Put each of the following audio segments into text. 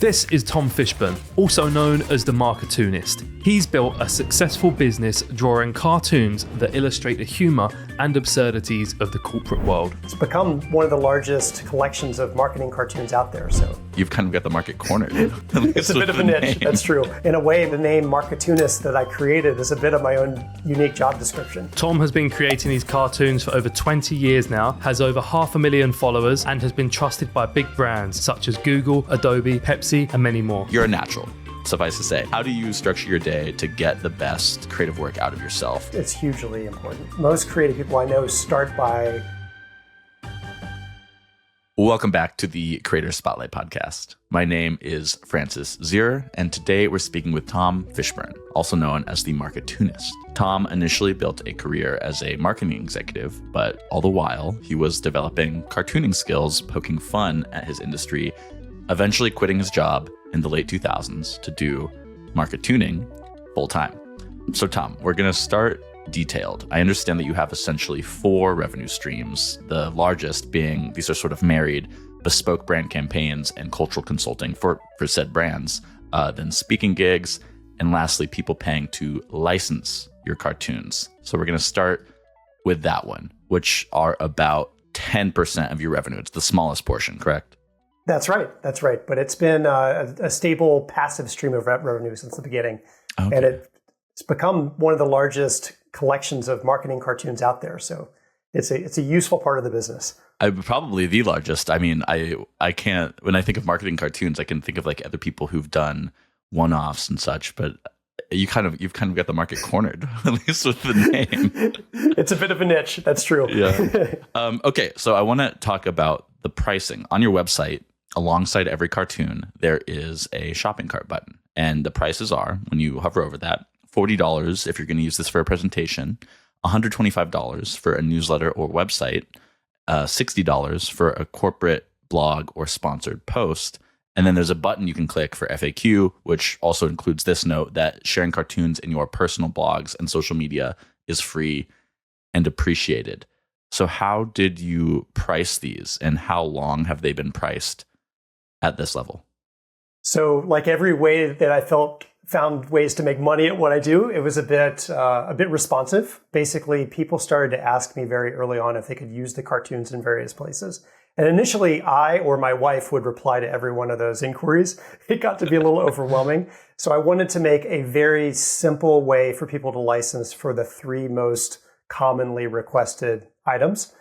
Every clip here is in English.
This is Tom Fishburne, also known as the Marketoonist. He's built a successful business drawing cartoons that illustrate the humor and absurdities of the corporate world. It's become one of the largest collections of marketing cartoons out there. So you've kind of got the market cornered. It's a bit of a niche, that's true. In a way, the name Marketoonist that I created is a bit of my own unique job description. Tom has been creating these cartoons for over 20 years now, has over 500,000 followers, and has been trusted by big brands such as Google, Adobe, Pepsi, and many more. You're a natural, suffice to say. How do you structure your day to get the best creative work out of yourself? It's hugely important. Most creative people I know start by... Welcome back to the Creator Spotlight Podcast. My name is Francis Zier, and today we're speaking with Tom Fishburne, also known as the Marketoonist. Tom initially built a career as a marketing executive, but all the while, he was developing cartooning skills, poking fun at his industry, eventually quitting his job in the late 2000s to do marketooning full time. So Tom, we're going to start detailed. I understand that you have essentially 4 revenue streams, the largest being these are sort of married bespoke brand campaigns and cultural consulting for said brands, then speaking gigs, and lastly, people paying to license your cartoons. So we're going to start with that one, which are about 10% of your revenue. It's the smallest portion, correct? That's right. But it's been a stable, passive stream of revenue since the beginning. Okay. And it's become one of the largest collections of marketing cartoons out there. So it's a useful part of the business. Probably the largest. I mean, I can't, when I think of marketing cartoons, I can think of like other people who've done one-offs and such, but you've kind of got the market cornered, at least with the name. It's a bit of a niche. That's true. Yeah. Okay. So I want to talk about the pricing on your website. Alongside every cartoon, there is a shopping cart button. And the prices are, when you hover over that, $40 if you're going to use this for a presentation, $125 for a newsletter or website, $60 for a corporate blog or sponsored post. And then there's a button you can click for FAQ, which also includes this note that sharing cartoons in your personal blogs and social media is free and appreciated. So how did you price these, and how long have they been priced at this level? So like every way that I found ways to make money at what I do, it was a bit responsive. Basically, people started to ask me very early on if they could use the cartoons in various places. And initially, I or my wife would reply to every one of those inquiries. It got to be a little overwhelming. So I wanted to make a very simple way for people to license for the 3 most commonly requested items.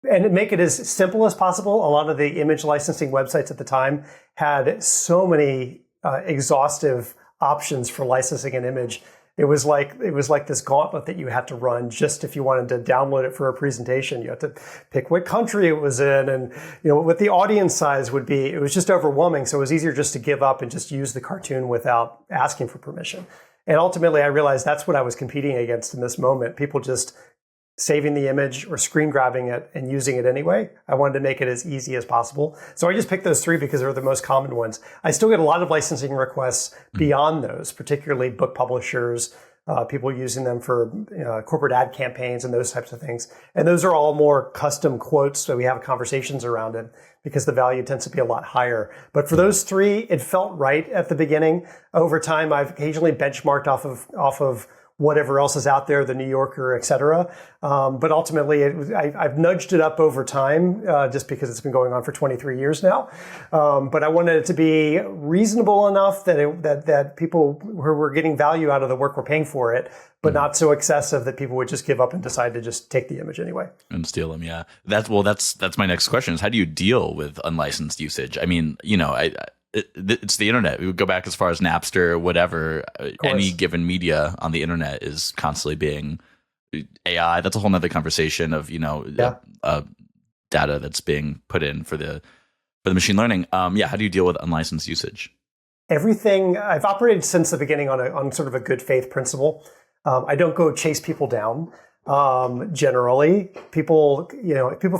And make it as simple as possible. A lot of the image licensing websites at the time had so many exhaustive options for licensing an image. It was like this gauntlet that you had to run just if you wanted to download it for a presentation. You had to pick what country it was in, and what the audience size would be. It was just overwhelming. So it was easier just to give up and just use the cartoon without asking for permission. And ultimately, I realized that's what I was competing against in this moment. People just saving the image or screen grabbing it and using it anyway. I wanted to make it as easy as possible. So I just picked those 3 because they're the most common ones. I still get a lot of licensing requests beyond those, particularly book publishers, people using them for corporate ad campaigns and those types of things. And those are all more custom quotes, so we have conversations around it because the value tends to be a lot higher. But for those 3, it felt right at the beginning. Over time, I've occasionally benchmarked off of whatever else is out there, the New Yorker, et cetera. But ultimately, I've nudged it up over time just because it's been going on for 23 years now. But I wanted it to be reasonable enough that people who were getting value out of the work were paying for it, but not so excessive that people would just give up and decide to just take the image anyway. And steal them, yeah. That's my next question is, how do you deal with unlicensed usage? I mean, it's the internet. We would go back as far as Napster, whatever. Any given media on the internet is constantly being AI. That's a whole nother conversation of data that's being put in for the machine learning. How do you deal with unlicensed usage? Everything I've operated since the beginning on sort of a good faith principle. I don't go chase people down. Generally, people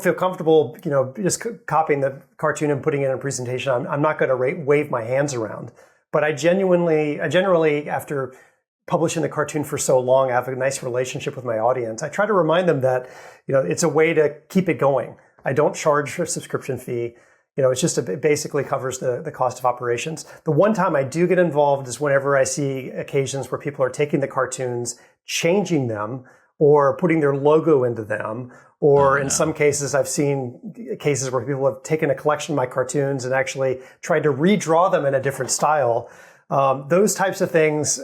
feel comfortable, just copying the cartoon and putting it in a presentation. I'm not going to wave my hands around, but I generally, after publishing the cartoon for so long, I have a nice relationship with my audience. I try to remind them that, it's a way to keep it going. I don't charge for a subscription fee. it basically covers the cost of operations. The one time I do get involved is whenever I see occasions where people are taking the cartoons, changing them, or putting their logo into them. Or in some cases, I've seen cases where people have taken a collection of my cartoons and actually tried to redraw them in a different style. Those types of things,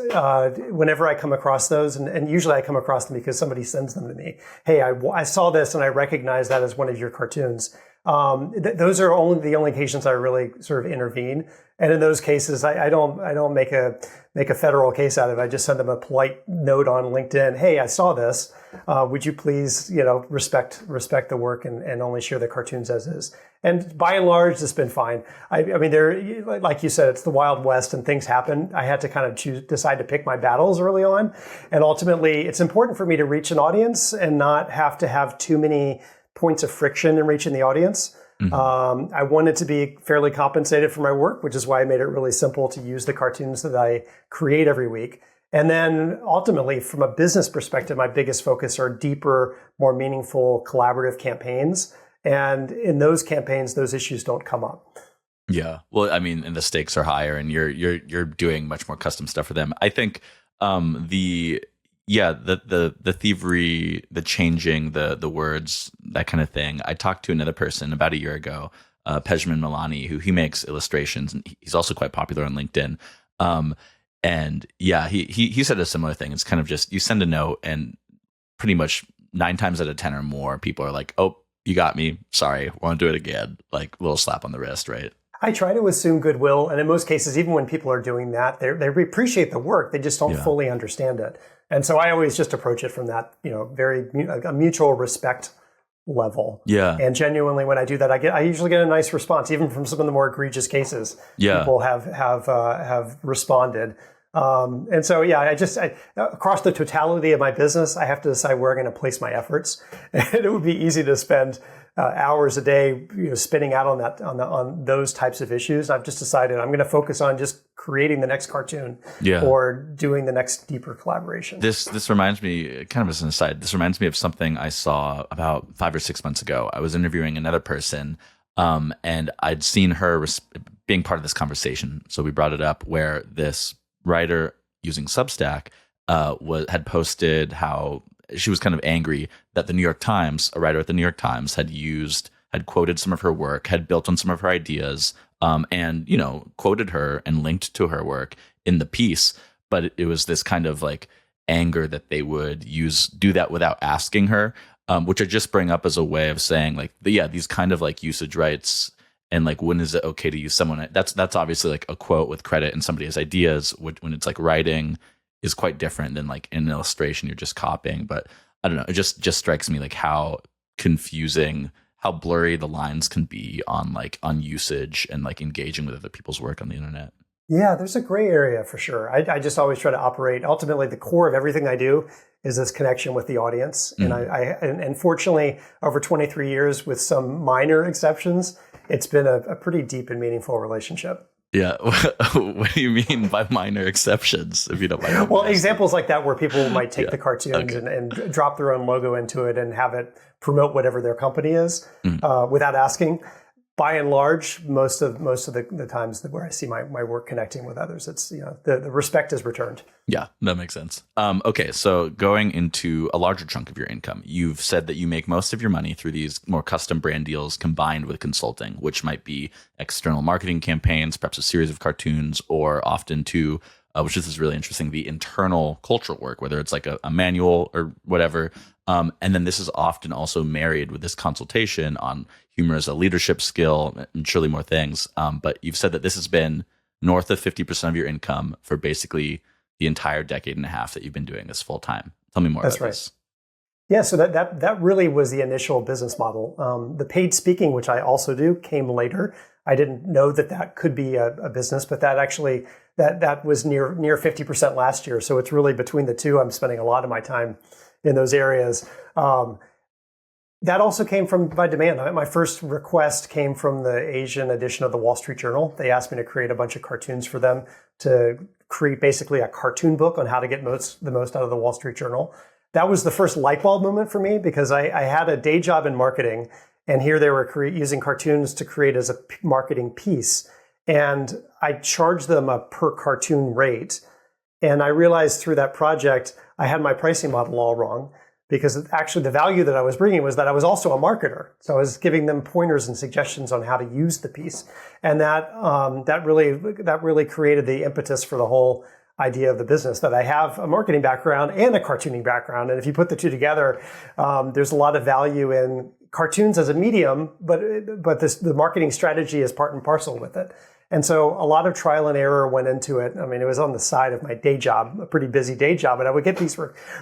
whenever I come across those, and usually I come across them because somebody sends them to me. Hey, I saw this and I recognize that as one of your cartoons. Those are the only occasions I really sort of intervene. And in those cases, I don't make a federal case out of it. I just send them a polite note on LinkedIn. Hey, I saw this. Would you please, respect the work and only share the cartoons as is? And by and large, it's been fine. I mean, like you said, it's the Wild West and things happen. I had to kind of decide to pick my battles early on. And ultimately, it's important for me to reach an audience and not have to have too many points of friction in reaching the audience. Mm-hmm. I wanted to be fairly compensated for my work, which is why I made it really simple to use the cartoons that I create every week. And then ultimately, from a business perspective, my biggest focus are deeper, more meaningful, collaborative campaigns. And in those campaigns, those issues don't come up. Yeah. Well, I mean, and the stakes are higher and you're doing much more custom stuff for them. I think the thievery, the changing, the words, that kind of thing. I talked to another person about a year ago, Pejman Milani, who he makes illustrations, and he's also quite popular on LinkedIn. And yeah, he said a similar thing. It's kind of just, you send a note and pretty much 9 times out of 10 or more, people are like, oh, you got me. Sorry, want to do it again. Like a little slap on the wrist, right? I try to assume goodwill. And in most cases, even when people are doing that, they appreciate the work. They just don't fully understand it. And so I always just approach it from that, a mutual respect level. Yeah. And genuinely, when I do that, I usually get a nice response, even from some of the more egregious cases. Yeah. People have responded. And so, I across the totality of my business, I have to decide where I'm going to place my efforts. And it would be easy to spend hours a day, spinning out on those types of issues. I've just decided I'm going to focus on just creating the next cartoon or doing the next deeper collaboration. This reminds me, kind of as an aside, this reminds me of something I saw about 5 or 6 months ago. I was interviewing another person, and I'd seen her being part of this conversation. So we brought it up where this writer using Substack had posted how she was kind of angry that the New York Times, a writer at the New York Times, had quoted some of her work, had built on some of her ideas, and quoted her and linked to her work in the piece. But it was this kind of like anger that they would do that without asking her, which I just bring up as a way of saying like, these kind of like usage rights. And like, when is it okay to use someone? That's obviously like a quote with credit and somebody has ideas. When it's like writing is quite different than like in an illustration you're just copying. But I don't know. It just strikes me like how confusing, how blurry the lines can be on usage and like engaging with other people's work on the internet. Yeah, there's a gray area for sure. I just always try to operate. Ultimately, the core of everything I do is this connection with the audience. Mm-hmm. And fortunately, over 23 years, with some minor exceptions, it's been a pretty deep and meaningful relationship. Yeah. What do you mean by minor exceptions, if you don't mind? Well, examples like that where people might take the cartoons and drop their own logo into it and have it promote whatever their company is without asking. By and large, most of the times where I see my work connecting with others, it's the respect is returned. Yeah, that makes sense. Okay, so going into a larger chunk of your income, you've said that you make most of your money through these more custom brand deals combined with consulting, which might be external marketing campaigns, perhaps a series of cartoons, or often too, which is really interesting, the internal cultural work, whether it's like a manual or whatever. And then this is often also married with this consultation on humor as a leadership skill and surely more things. But you've said that this has been north of 50% of your income for basically the entire decade and a half that you've been doing this full time. Tell me more about this. Yeah, so that really was the initial business model. The paid speaking, which I also do, came later. I didn't know that could be a business, but that actually that was near 50% last year. So it's really between the two. I'm spending a lot of my time in those areas. That also came by demand. My first request came from the Asian edition of the Wall Street Journal. They asked me to create a bunch of cartoons for them to create basically a cartoon book on how to get the most out of the Wall Street Journal. That was the first light bulb moment for me because I had a day job in marketing And here they were using cartoons to create as a marketing piece. And I charged them a per cartoon rate. And I realized through that project, I had my pricing model all wrong, because actually the value that I was bringing was that I was also a marketer. So I was giving them pointers and suggestions on how to use the piece. And that really created the impetus for the whole idea of the business, that I have a marketing background and a cartooning background. And if you put the two together, there's a lot of value in cartoons as a medium, but the marketing strategy is part and parcel with it. And so a lot of trial and error went into it. I mean, it was on the side of my day job, a pretty busy day job, and I would get these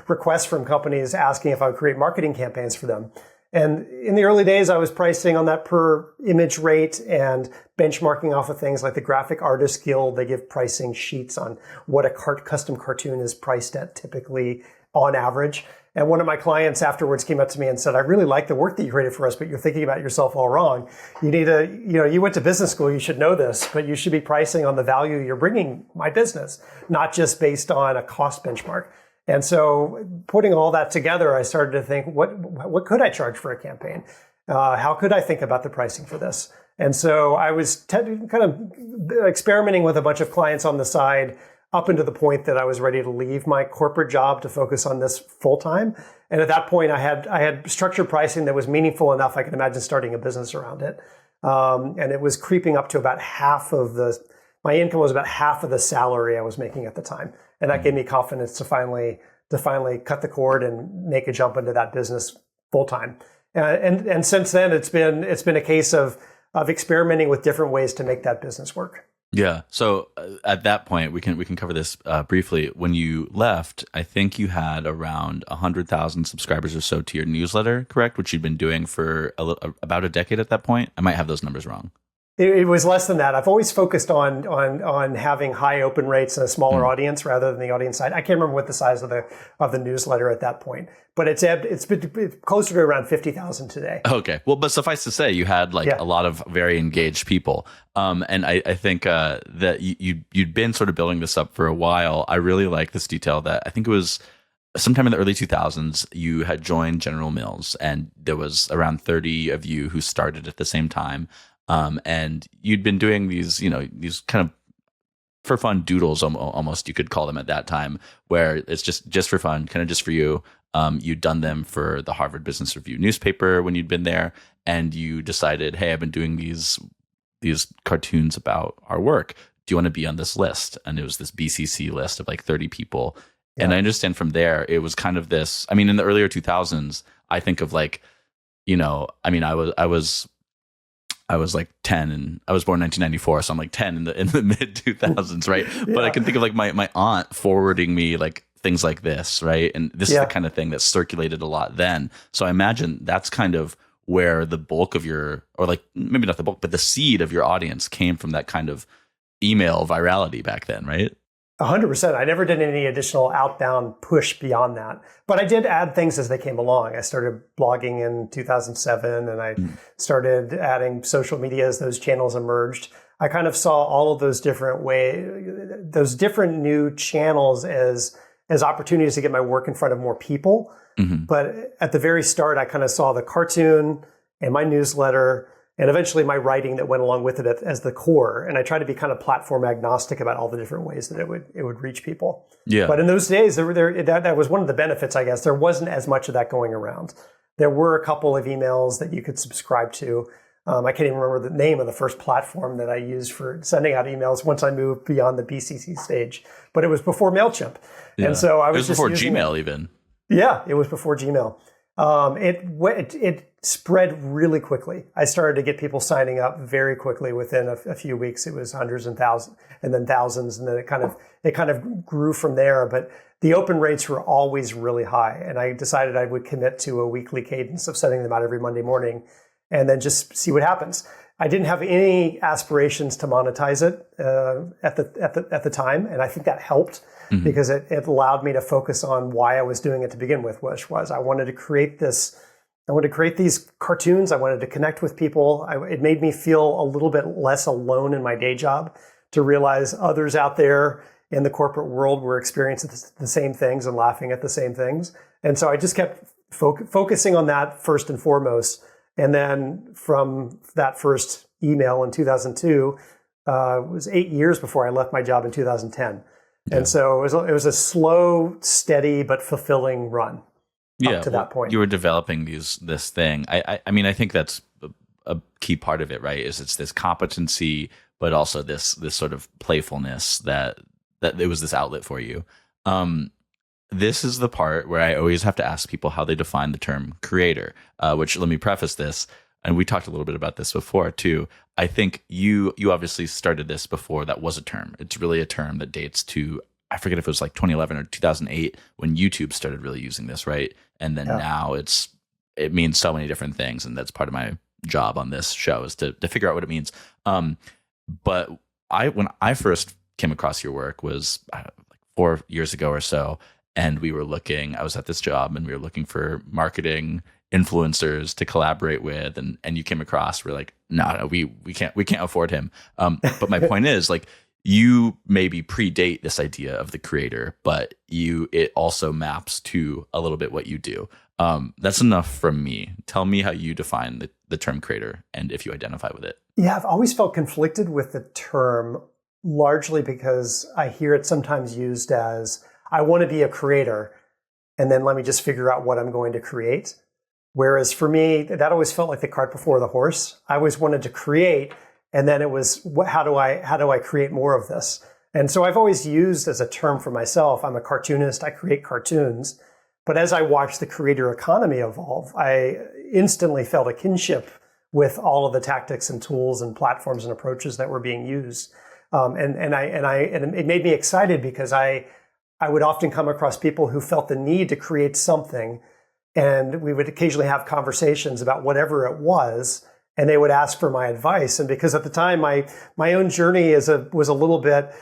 requests from companies asking if I would create marketing campaigns for them. And in the early days, I was pricing on that per image rate and benchmarking off of things like the Graphic Artists Guild. They give pricing sheets on what a custom cartoon is priced at typically on average. And one of my clients afterwards came up to me and said, I really like the work that you created for us, but you're thinking about yourself all wrong. You need you went to business school, you should know this, but you should be pricing on the value you're bringing my business, not just based on a cost benchmark. And so putting all that together, I started to think, what could I charge for a campaign? How could I think about the pricing for this? And so I was kind of experimenting with a bunch of clients on the side, up into the point that I was ready to leave my corporate job to focus on this full time. And at that point, I had structured pricing that was meaningful enough I could imagine starting a business around it. And it was creeping up to about my income was about half of the salary I was making at the time. And that gave me confidence to finally cut the cord and make a jump into that business full time. And since then, it's been a case of experimenting with different ways to make that business work. Yeah. So at that point, we can cover this briefly. When you left, I think you had around 100,000 subscribers or so to your newsletter, correct? Which you'd been doing for about a decade at that point. I might have those numbers wrong. It was less than that. I've always focused on having high open rates and a smaller audience rather than the audience side. I can't remember what the size of the newsletter at that point, but it's been closer to around 50,000 today. Okay. Well, but suffice to say, you had a lot of very engaged people. And I think that you'd been sort of building this up for a while. I really like this detail that I think it was sometime in the early 2000s, you had joined General Mills, and there was around 30 of you who started at the same time. And you'd been doing these kind of for fun doodles, almost you could call them at that time, where it's just for fun, kind of just for you. You'd done them for the Harvard Business Review newspaper when you'd been there, and you decided, hey, I've been doing these cartoons about our work. Do you want to be on this list? And it was this BCC list of 30 people. Yeah. And I understand from there, it was kind of this, I mean, in the earlier 2000s, I think of I was 10, and I was born in 1994, so I'm 10 in the mid 2000s, right? Yeah. But I can think of my aunt forwarding me things like this, right? And this is the kind of thing that circulated a lot then. So I imagine that's kind of where the bulk of your, or maybe not the bulk, but the seed of your audience came from, that kind of email virality back then, right? 100%. I never did any additional outbound push beyond that. But I did add things as they came along. I started blogging in 2007, and I started adding social media as those channels emerged. I kind of saw all of those different those different new channels as opportunities to get my work in front of more people. Mm-hmm. But at the very start, I kind of saw the cartoon and my newsletter, and eventually my writing that went along with it as the core. And I tried to be kind of platform agnostic about all the different ways that it would reach people. Yeah. But in those days, that was one of the benefits, I guess. There wasn't as much of that going around. There were a couple of emails that you could subscribe to. I can't even remember the name of the first platform that I used for sending out emails once I moved beyond the BCC stage. But it was before MailChimp. Yeah. And so I was just before Gmail even. Yeah, it was before Gmail. It spread really quickly. I started to get people signing up very quickly. Within a few weeks, it was hundreds and thousands, and then thousands, and then it kind of grew from there. But the open rates were always really high, and I decided I would commit to a weekly cadence of sending them out every Monday morning, and then just see what happens. I didn't have any aspirations to monetize it at the time, and I think that helped. Mm-hmm. Because it allowed me to focus on why I was doing it to begin with, which was I wanted to create these cartoons. I wanted to connect with people. It made me feel a little bit less alone in my day job, to realize others out there in the corporate world were experiencing the same things and laughing at the same things. And so I just kept focusing on that first and foremost. And then from that first email in 2002, it was 8 years before I left my job in 2010. Yeah. And so it was a slow, steady, but fulfilling run up to that point. You were developing this thing. I mean, I think that's a key part of it, right? Is it's this competency, but also this sort of playfulness that it was this outlet for you. This is the part where I always have to ask people how they define the term creator, which, let me preface this, and we talked a little bit about this before too. I think you obviously started this before that was a term. It's really a term that dates to, I forget if it was like 2011 or 2008 when YouTube started really using this, right? And then now it means so many different things, and that's part of my job on this show is to figure out what it means. But when I first came across your work was like 4 years ago or so, and I was at this job and we were looking for marketing influencers to collaborate with, and you came across, we're like, no, we can't afford him. But my point is, like, you maybe predate this idea of the creator, but it also maps to a little bit what you do. That's enough from me. Tell me how you define the term creator and if you identify with it. Yeah, I've always felt conflicted with the term, largely because I hear it sometimes used as, I want to be a creator, and then let me just figure out what I'm going to create. Whereas for me, that always felt like the cart before the horse. I always wanted to create, and then it was, how do I create more of this? And so I've always used as a term for myself, I'm a cartoonist, I create cartoons. But as I watched the creator economy evolve, I instantly felt a kinship with all of the tactics and tools and platforms and approaches that were being used. And it made me excited because I would often come across people who felt the need to create something, and we would occasionally have conversations about whatever it was, and they would ask for my advice. And because at the time my own journey was a little bit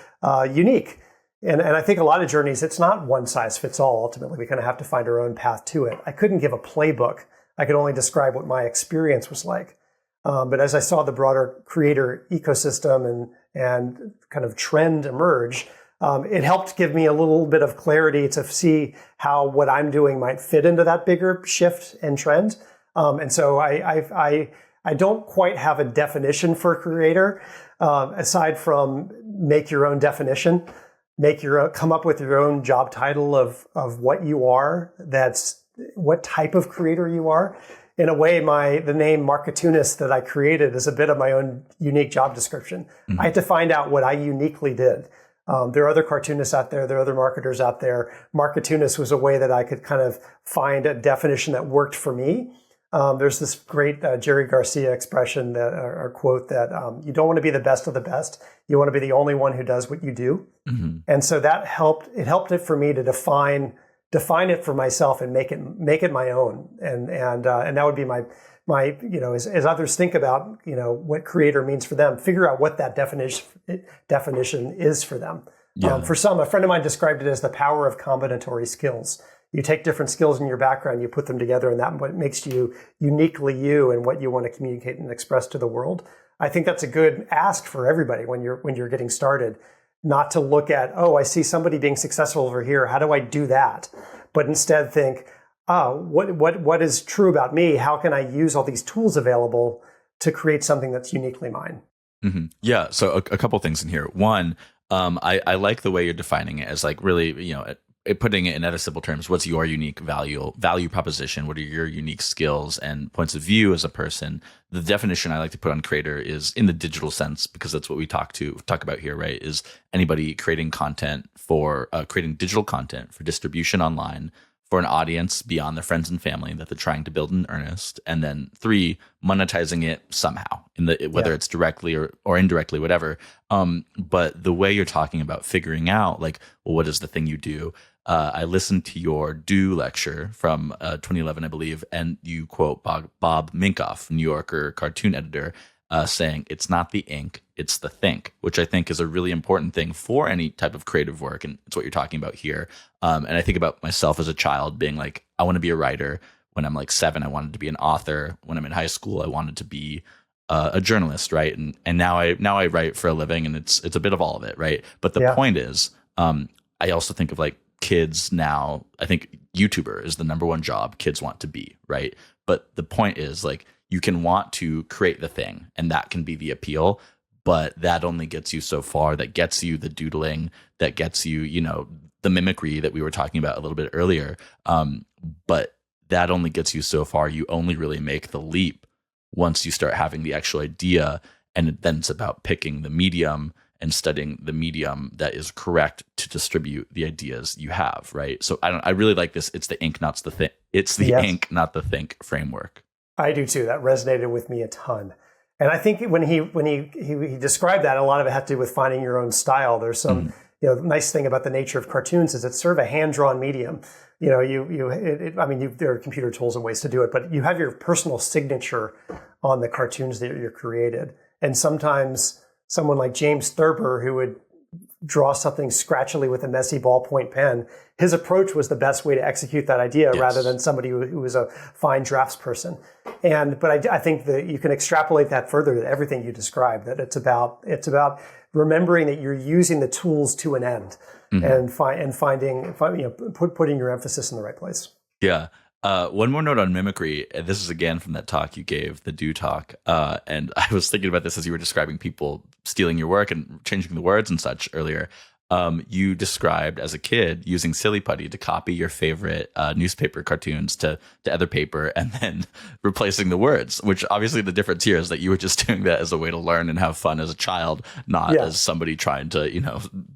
unique, and I think a lot of journeys, it's not one size fits all. Ultimately, we kind of have to find our own path to it. I couldn't give a playbook. I could only describe what my experience was like. But as I saw the broader creator ecosystem and kind of trend emerge, it helped give me a little bit of clarity to see how what I'm doing might fit into that bigger shift and trend. And so I don't quite have a definition for creator, aside from make your own definition, come up with your own job title of what you are. That's what type of creator you are. In a way, the name Marketoonist that I created is a bit of my own unique job description. Mm-hmm. I had to find out what I uniquely did. There are other cartoonists out there. There are other marketers out there. Marketoonist was a way that I could kind of find a definition that worked for me. There's this great Jerry Garcia expression or quote that you don't want to be the best of the best. You want to be the only one who does what you do. Mm-hmm. And so that helped. It helped it for me to define it for myself and make it my own. And that would be my as others think about, what creator means for them, figure out what that definition is for them. Yeah. For some, a friend of mine described it as the power of combinatory skills. You take different skills in your background, you put them together, and that's what makes you uniquely you and what you want to communicate and express to the world. I think that's a good ask for everybody when you're getting started, not to look at, I see somebody being successful over here. How do I do that? But instead think, what is true about me? How can I use all these tools available to create something that's uniquely mine? Mm-hmm. Yeah. So a couple things in here. One, I like the way you're defining it as like really, putting it in other simple terms. What's your unique value proposition? What are your unique skills and points of view as a person? The definition I like to put on creator is in the digital sense, because that's what we talk about here, right? Is anybody creating content creating digital content for distribution online for an audience beyond their friends and family that they're trying to build in earnest. And then 3, monetizing it somehow whether it's directly or indirectly, whatever. But the way you're talking about figuring out like, well, what is the thing you do? I listened to your Do lecture from 2011, I believe, and you quote Bob Minkoff, New Yorker cartoon editor, saying it's not the ink, it's the think, which I think is a really important thing for any type of creative work. And it's what you're talking about here. And I think about myself as a child being like, I want to be a writer. When I'm like 7, I wanted to be an author. When I'm in high school, I wanted to be a journalist, right? And now I write for a living, and it's a bit of all of it, right? But the point is, I also think of like kids now. I think YouTuber is the number one job kids want to be, right? But the point is like, you can want to create the thing, and that can be the appeal, but that only gets you so far. That gets you the doodling, that gets you, the mimicry that we were talking about a little bit earlier. But that only gets you so far. You only really make the leap once you start having the actual idea, and then it's about picking the medium and studying the medium that is correct to distribute the ideas you have, right? So I really like this. It's the ink, not the think. It's the ink, not the think framework. I do too. That resonated with me a ton. And I think when he described that, a lot of it had to do with finding your own style. There's some nice thing about the nature of cartoons is it's sort of a hand-drawn medium. There are computer tools and ways to do it, but you have your personal signature on the cartoons that you're created. And sometimes someone like James Thurber, who would draw something scratchily with a messy ballpoint pen, his approach was the best way to execute that idea rather than somebody who was a fine draftsperson. But I think that you can extrapolate that further to everything you described, that it's about remembering that you're using the tools to an end and putting your emphasis in the right place. Yeah. One more note on mimicry. This is again from that talk you gave, the Do talk. And I was thinking about this as you were describing people stealing your work and changing the words and such earlier. You described as a kid using Silly Putty to copy your favorite newspaper cartoons to other paper and then replacing the words, which obviously the difference here is that you were just doing that as a way to learn and have fun as a child, not as somebody trying to,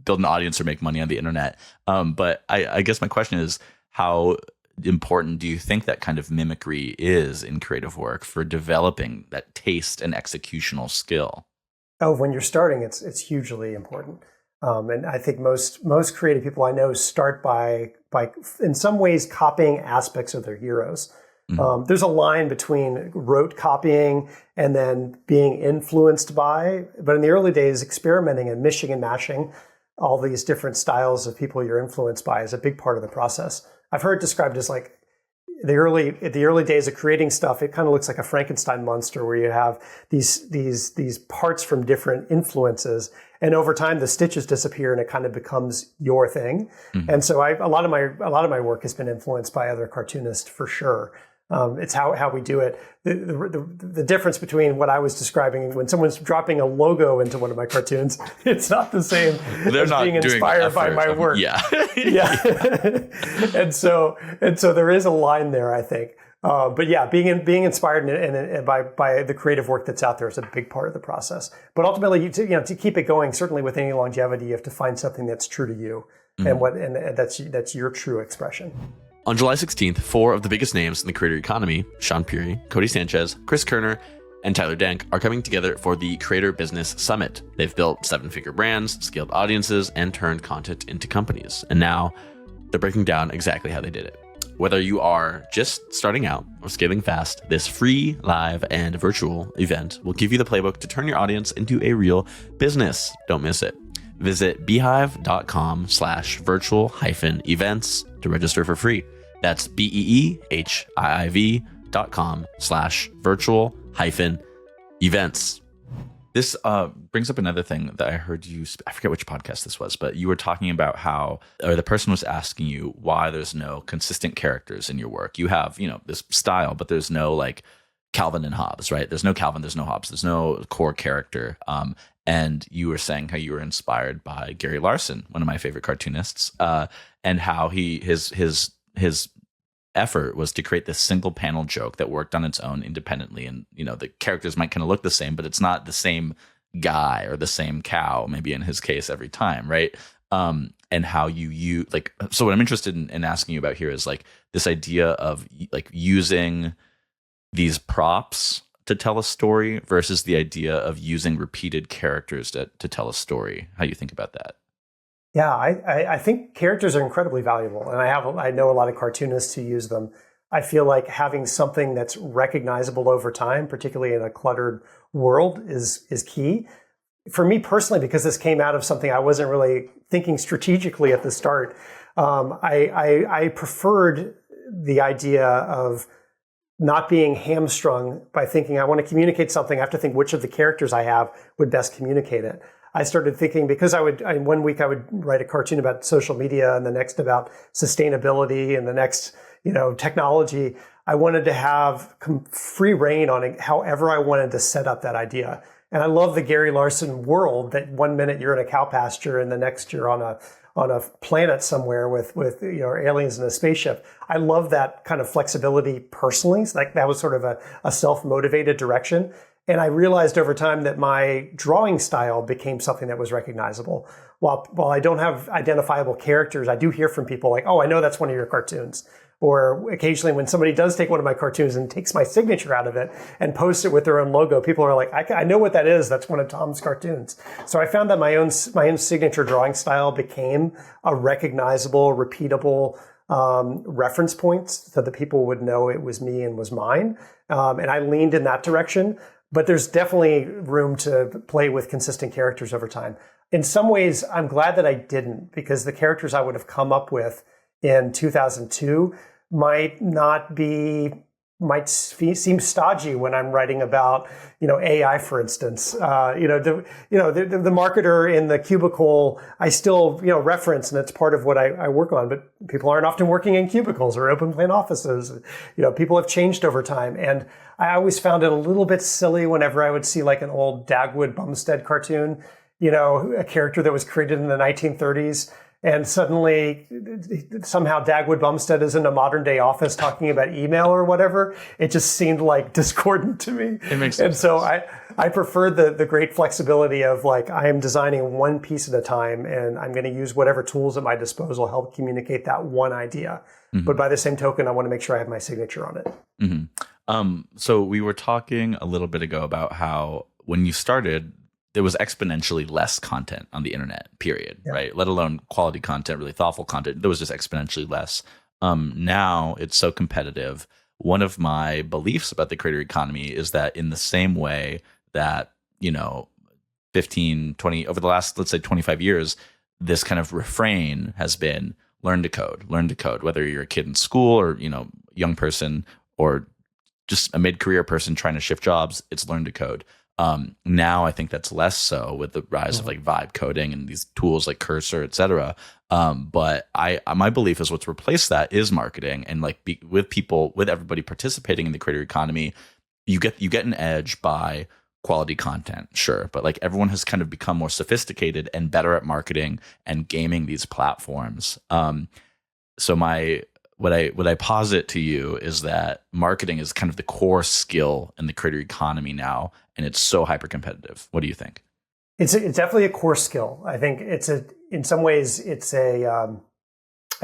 build an audience or make money on the internet. But I guess my question is, how important do you think that kind of mimicry is in creative work for developing that taste and executional skill? Oh, when you're starting, it's hugely important. And I think most creative people I know start by in some ways copying aspects of their heroes. There's a line between rote copying and then being influenced by. But in the early days, experimenting and mishing and mashing all these different styles of people you're influenced by is a big part of the process. I've heard it described as like the early days of creating stuff. It kind of looks like a Frankenstein monster where you have these parts from different influences, and over time the stitches disappear and it kind of becomes your thing. And so a lot of my work has been influenced by other cartoonists for sure. It's how we do it. The difference between what I was describing when someone's dropping a logo into one of my cartoons, it's not the same They're as not being inspired by my work. Yeah. and so there is a line there, I think. But yeah, being inspired and by the creative work that's out there is a big part of the process. But ultimately, to keep it going, certainly with any longevity, you have to find something that's true to you and that's your true expression. On July 16th, 4 of the biggest names in the creator economy, Sean Puri, Cody Sanchez, Chris Kerner, and Tyler Denk, are coming together for the Creator Business Summit. They've built 7-figure brands, scaled audiences, and turned content into companies. And now they're breaking down exactly how they did it. Whether you are just starting out or scaling fast, this free, live, and virtual event will give you the playbook to turn your audience into a real business. Don't miss it. Visit beehiiv.com/virtual-events to register for free. That's beehiiv.com/virtual-events. This brings up another thing that I heard you, I forget which podcast this was, but you were talking about how, or the person was asking you why there's no consistent characters in your work. You have, this style, but there's no like Calvin and Hobbes, right? There's no Calvin, there's no Hobbes, there's no core character. And you were saying how you were inspired by Gary Larson, one of my favorite cartoonists, and how his effort was to create this single panel joke that worked on its own independently. And, the characters might kind of look the same, but it's not the same guy or the same cow, maybe in his case every time, right? And how you so what I'm interested in asking you about here is like this idea of like using these props to tell a story versus the idea of using repeated characters to tell a story. How do you think about that? Yeah, I think characters are incredibly valuable, and I know a lot of cartoonists who use them. I feel like having something that's recognizable over time, particularly in a cluttered world, is key. For me personally, because this came out of something I wasn't really thinking strategically at the start, I preferred the idea of not being hamstrung by thinking I want to communicate something. I have to think which of the characters I have would best communicate it. I started thinking, because one week I would write a cartoon about social media and the next about sustainability and the next, technology. I wanted to have free reign on it, however I wanted to set up that idea. And I love the Gary Larson world that one minute you're in a cow pasture and the next you're on a planet somewhere with aliens in a spaceship. I love that kind of flexibility personally. So that was sort of a self-motivated direction. And I realized over time that my drawing style became something that was recognizable. While I don't have identifiable characters, I do hear from people like, oh, I know that's one of your cartoons. Or occasionally when somebody does take one of my cartoons and takes my signature out of it and posts it with their own logo, people are like, I know what that is. That's one of Tom's cartoons. So I found that my own signature drawing style became a recognizable, repeatable reference point so that people would know it was me and was mine. And I leaned in that direction. But there's definitely room to play with consistent characters over time. In some ways, I'm glad that I didn't, because the characters I would have come up with in 2002 might seem stodgy when I'm writing about, AI, for instance. The marketer in the cubicle, I still, reference, and it's part of what I work on. But people aren't often working in cubicles or open plan offices. People have changed over time. And I always found it a little bit silly whenever I would see like an old Dagwood Bumstead cartoon, a character that was created in the 1930s. And suddenly, somehow Dagwood Bumstead is in a modern day office talking about email or whatever. It just seemed like discordant to me. It makes sense. And so sense. I preferred the great flexibility of like, I am designing one piece at a time and I'm going to use whatever tools at my disposal help communicate that one idea. Mm-hmm. But by the same token, I want to make sure I have my signature on it. Mm-hmm. So we were talking a little bit ago about how when you started, there was exponentially less content on the internet, period, right? Let alone quality content, really thoughtful content. There was just exponentially less. Now it's so competitive. One of my beliefs about the creator economy is that in the same way that, 15, 20, over the last, let's say 25 years, this kind of refrain has been learn to code, whether you're a kid in school or, young person or just a mid-career person trying to shift jobs, it's learn to code. Now I think that's less so with the rise of like vibe coding and these tools like Cursor, et cetera. But my belief is what's replaced that is marketing, and like with everybody participating in the creator economy, you get an edge by quality content, sure, but like everyone has kind of become more sophisticated and better at marketing and gaming these platforms. So what I posit to you is that marketing is kind of the core skill in the creator economy now, and it's so hyper competitive. What do you think? It's definitely a core skill. I think in some ways I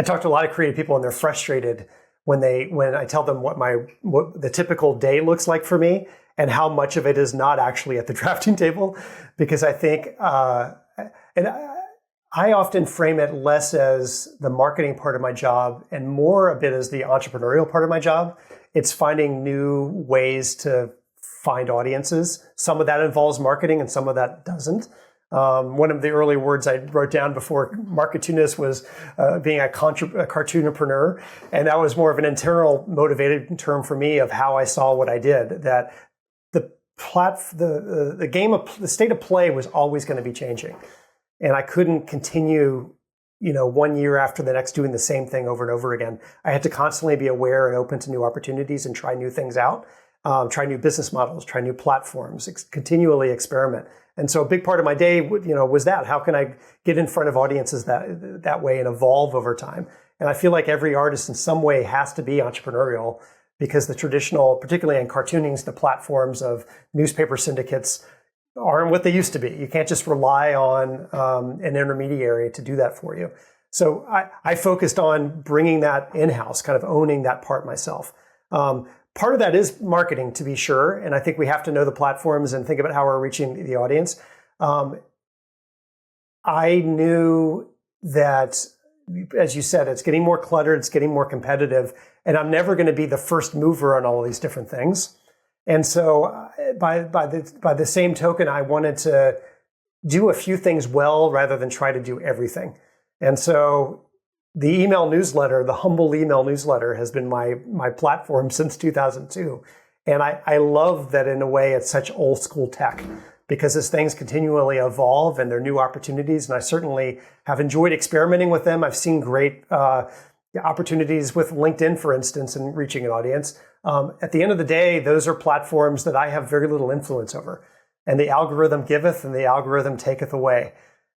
talk to a lot of creative people and they're frustrated when I tell them what the typical day looks like for me and how much of it is not actually at the drafting table, because I think I often frame it less as the marketing part of my job and more a bit as the entrepreneurial part of my job. It's finding new ways to find audiences. Some of that involves marketing and some of that doesn't. One of the early words I wrote down before Marketoonist was being a cartoonpreneur. And that was more of an internal motivated term for me of how I saw what I did, that the state of play was always going to be changing. And I couldn't continue, 1 year after the next doing the same thing over and over again. I had to constantly be aware and open to new opportunities and try new things out, try new business models, try new platforms, continually experiment. And so a big part of my day, was that. How can I get in front of audiences that way and evolve over time? And I feel like every artist in some way has to be entrepreneurial, because the traditional, particularly in cartooning, the platforms of newspaper syndicates aren't what they used to be. You can't just rely on an intermediary to do that for you. So I focused on bringing that in-house, kind of owning that part myself. Part of that is marketing, to be sure, and I think we have to know the platforms and think about how we're reaching the audience. I knew that, as you said, it's getting more cluttered, it's getting more competitive, and I'm never going to be the first mover on all these different things. And so by the same token, I wanted to do a few things well rather than try to do everything. And so the email newsletter, the humble email newsletter, has been my platform since 2002. And I love that in a way it's such old school tech, because as things continually evolve and there are new opportunities, and I certainly have enjoyed experimenting with them. I've seen great opportunities with LinkedIn, for instance, in reaching an audience. At the end of the day, those are platforms that I have very little influence over. And the algorithm giveth and the algorithm taketh away.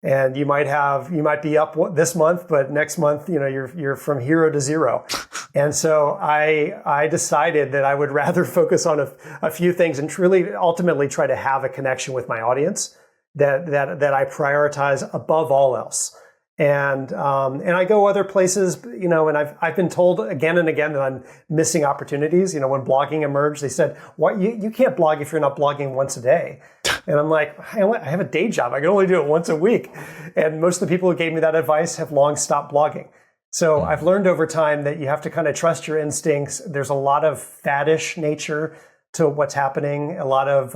And you might be up this month, but next month, you're from hero to zero. And so I decided that I would rather focus on a few things and truly ultimately try to have a connection with my audience that I prioritize above all else. And I go other places, and I've been told again and again that I'm missing opportunities. When blogging emerged, they said, "What you can't blog if you're not blogging once a day." And I'm like, I have a day job. I can only do it once a week. And most of the people who gave me that advice have long stopped blogging. So I've learned over time that you have to kind of trust your instincts. There's a lot of faddish nature to what's happening. A lot of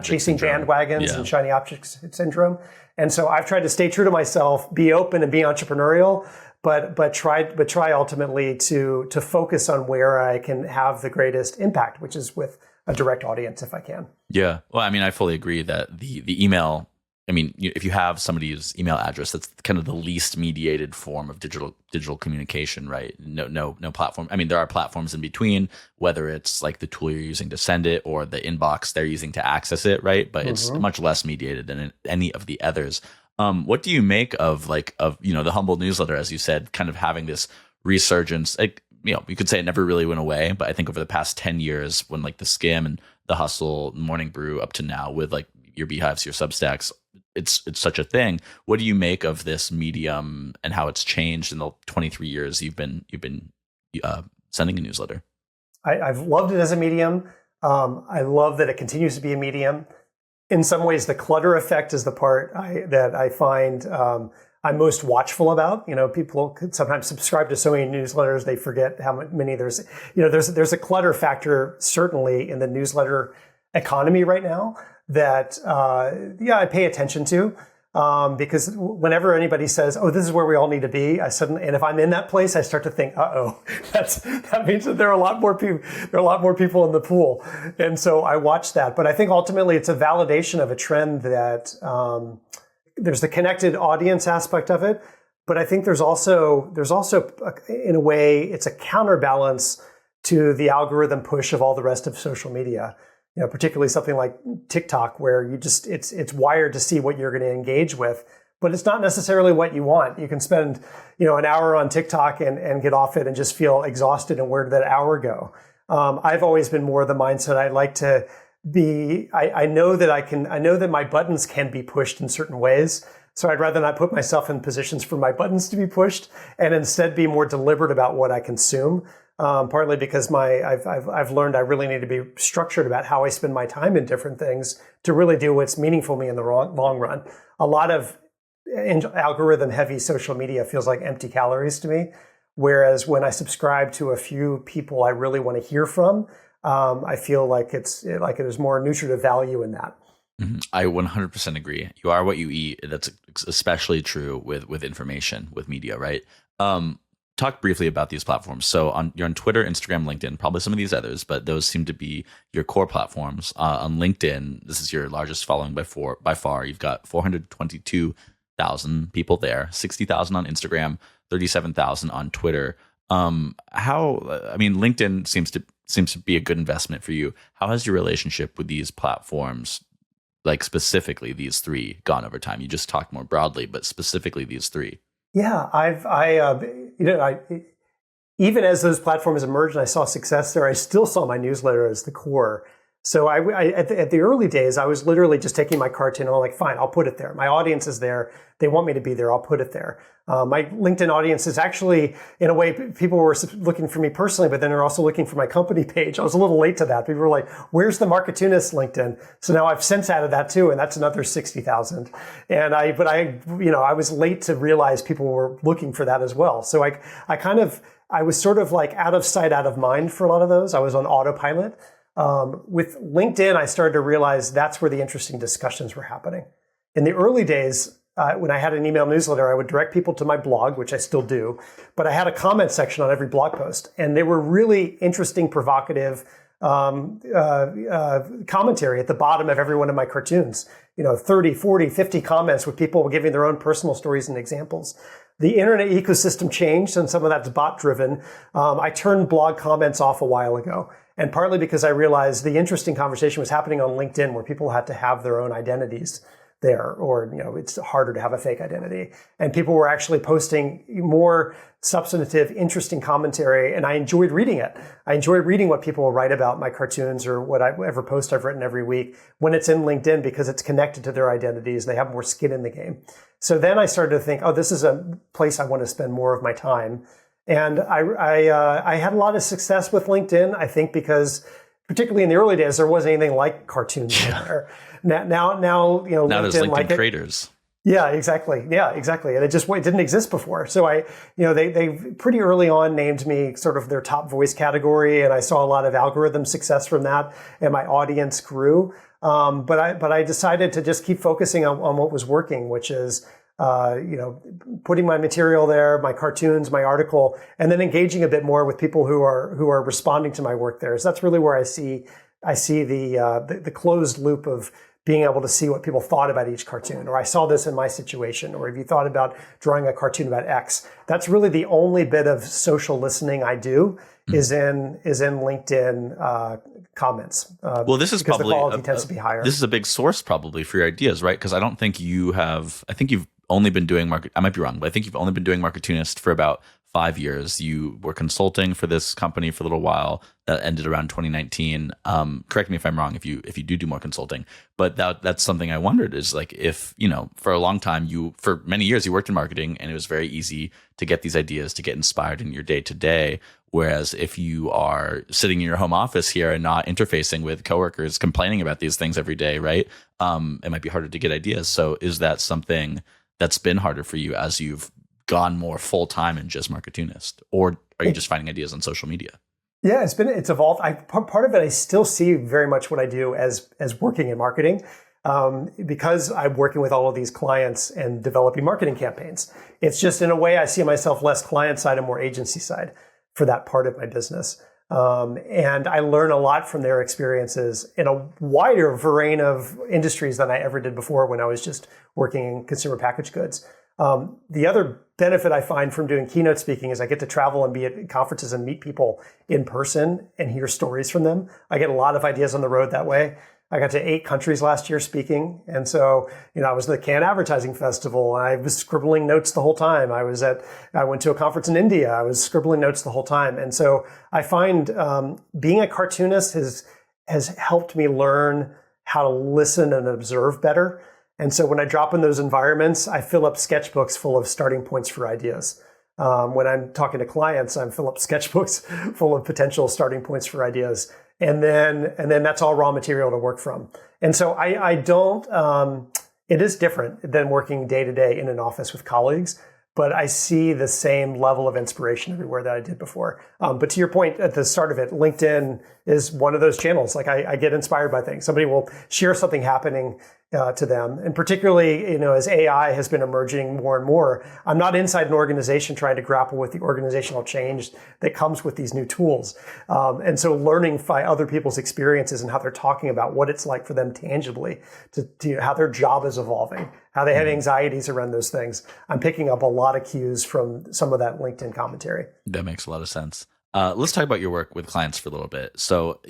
chasing bandwagons and shiny object syndrome. And so I've tried to stay true to myself, be open and be entrepreneurial, but try ultimately to focus on where I can have the greatest impact, which is with a direct audience if I can. Yeah. Well, I mean, I fully agree that the email, I mean, if you have somebody's email address, that's kind of the least mediated form of digital communication, right? No platform. I mean, there are platforms in between, whether it's like the tool you're using to send it or the inbox they're using to access it, right? But it's much less mediated than any of the others. What do you make of the Humble newsletter, as you said, kind of having this resurgence? Like, you could say it never really went away, but I think over the past 10 years, when like the Skim and the Hustle, Morning Brew, up to now with like your Beehives, your Substacks, it's such a thing. What do you make of this medium and how it's changed in the 23 years you've been sending a newsletter? I've loved it as a medium. I love that it continues to be a medium. In some ways, the clutter effect is the part that I find I'm most watchful about. People could sometimes subscribe to so many newsletters they forget how many there's. There's a clutter factor certainly in the newsletter economy right now that I pay attention to because whenever anybody says, "Oh, this is where we all need to be," and if I'm in that place, I start to think, "Uh-oh, that means that there are a lot more people. There are a lot more people in the pool," and so I watch that. But I think ultimately it's a validation of a trend that there's the connected audience aspect of it, but I think there's also in a way it's a counterbalance to the algorithm push of all the rest of social media. Particularly something like TikTok, where it's wired to see what you're going to engage with, but it's not necessarily what you want. You can spend, an hour on TikTok and get off it and just feel exhausted. And where did that hour go? I've always been more of the mindset I'd like to be. I know that my buttons can be pushed in certain ways. So I'd rather not put myself in positions for my buttons to be pushed and instead be more deliberate about what I consume. Partly because I've learned I really need to be structured about how I spend my time in different things to really do what's meaningful to me in the long run. A lot of algorithm heavy social media feels like empty calories to me. Whereas when I subscribe to a few people I really want to hear from, I feel like there's more nutritive value in that. Mm-hmm. I 100% agree. You are what you eat. That's especially true with information, with media, right? Talk briefly about these platforms. So you're on Twitter, Instagram, LinkedIn, probably some of these others, but those seem to be your core platforms. On LinkedIn, this is your largest following by far. You've got 422,000 people there, 60,000 on Instagram, 37,000 on Twitter. LinkedIn seems to be a good investment for you. How has your relationship with these platforms, like specifically these three, gone over time? You just talked more broadly, but specifically these three. Yeah, even as those platforms emerged and I saw success there, I still saw my newsletter as the core. So at the early days, I was literally just taking my cartoon and I'm like, fine, I'll put it there. My audience is there. They want me to be there. I'll put it there. My LinkedIn audience is actually, in a way, people were looking for me personally, but then they're also looking for my company page. I was a little late to that. People were like, where's the Marketoonist LinkedIn? So now I've since added that too, and that's another 60,000. And I was late to realize people were looking for that as well. So I was sort of like out of sight, out of mind for a lot of those. I was on autopilot. With LinkedIn, I started to realize that's where the interesting discussions were happening. In the early days, when I had an email newsletter, I would direct people to my blog, which I still do, but I had a comment section on every blog post, and they were really interesting, provocative, commentary at the bottom of every one of my cartoons. 30, 40, 50 comments with people giving their own personal stories and examples. The internet ecosystem changed, and some of that's bot driven. I turned blog comments off a while ago, and partly because I realized the interesting conversation was happening on LinkedIn, where people had to have their own identities there, or it's harder to have a fake identity, and people were actually posting more substantive, interesting commentary, and I enjoyed reading it. I enjoyed reading what people write about my cartoons or whatever post I've written every week when it's in LinkedIn, because it's connected to their identities and they have more skin in the game. So then I started to think, oh, this is a place I want to spend more of my time. And I had a lot of success with LinkedIn, I think, because particularly in the early days, there wasn't anything like cartoons in there. Now, now LinkedIn, there's LinkedIn creators. Yeah, exactly. And it didn't exist before. So they pretty early on named me sort of their top voice category, and I saw a lot of algorithm success from that, and my audience grew. But I decided to just keep focusing on what was working, which is putting my material there, my cartoons, my article, and then engaging a bit more with people who are responding to my work there. So that's really where I see the closed loop of being able to see what people thought about each cartoon, or I saw this in my situation, or if you thought about drawing a cartoon about X. That's really the only bit of social listening I do is in LinkedIn comments. Well, this is because probably the quality tends to be higher. This is a big source probably for your ideas, right? Because I don't think I think you've only been doing I might be wrong, but I think you've only been doing Marketoonist for about 5 years. You were consulting for this company for a little while that ended around 2019. Correct me if I'm wrong if you do more consulting, but that's something I wondered is like, if, for a long time, for many years, you worked in marketing and it was very easy to get these ideas, to get inspired in your day to day. Whereas if you are sitting in your home office here and not interfacing with coworkers complaining about these things every day, right? It might be harder to get ideas. So is that something that's been harder for you as you've gone more full time in just Marketoonist, or are you just finding ideas on social media? Yeah, it's evolved. Part of it, I still see very much what I do as working in marketing, because I'm working with all of these clients and developing marketing campaigns. It's just, in a way, I see myself less client side and more agency side for that part of my business. And I learn a lot from their experiences in a wider variety of industries than I ever did before when I was just working in consumer packaged goods. The other benefit I find from doing keynote speaking is I get to travel and be at conferences and meet people in person and hear stories from them. I get a lot of ideas on the road that way. I got to 8 countries last year speaking. And so, I was at the Cannes Advertising Festival and I was scribbling notes the whole time. I went to a conference in India. I was scribbling notes the whole time. And so I find being a cartoonist has helped me learn how to listen and observe better. And so when I drop in those environments, I fill up sketchbooks full of starting points for ideas. When I'm talking to clients, I fill up sketchbooks full of potential starting points for ideas. And then that's all raw material to work from. And so I don't, it is different than working day to day in an office with colleagues, but I see the same level of inspiration everywhere that I did before. But to your point at the start of it, LinkedIn is one of those channels. Like I get inspired by things. Somebody will share something happening to them. And particularly, as AI has been emerging more and more, I'm not inside an organization trying to grapple with the organizational change that comes with these new tools. And so learning by other people's experiences and how they're talking about what it's like for them tangibly, to how their job is evolving, how they have anxieties around those things. I'm picking up a lot of cues from some of that LinkedIn commentary. That makes a lot of sense. Let's talk about your work with clients for a little bit. So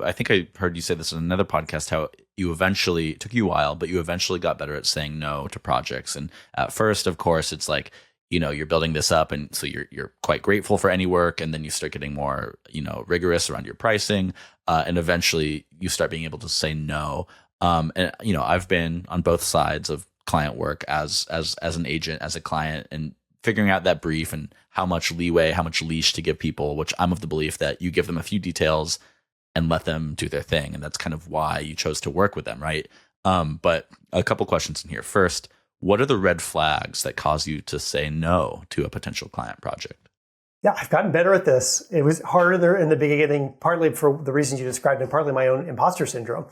I think I heard you say this in another podcast, how it took you a while, but you eventually got better at saying no to projects. And at first, of course, it's like, you're building this up, and so you're quite grateful for any work, and then you start getting more, rigorous around your pricing, and eventually you start being able to say no. And I've been on both sides of client work as an agent, as a client, and figuring out that brief and how much leeway, how much leash to give people, which I'm of the belief that you give them a few details and let them do their thing. And that's kind of why you chose to work with them, right? But a couple questions in here. First, what are the red flags that cause you to say no to a potential client project? Yeah, I've gotten better at this. It was harder in the beginning, partly for the reasons you described and partly my own imposter syndrome.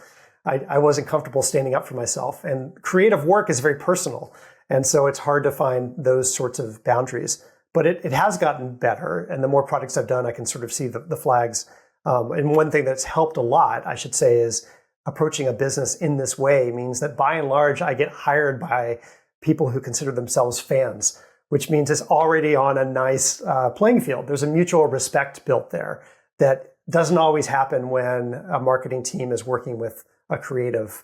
I wasn't comfortable standing up for myself. And creative work is very personal. And so it's hard to find those sorts of boundaries. But it has gotten better. And the more projects I've done, I can sort of see the flags And one thing that's helped a lot, I should say, is approaching a business in this way means that by and large, I get hired by people who consider themselves fans, which means it's already on a nice playing field. There's a mutual respect built there that doesn't always happen when a marketing team is working with a creative.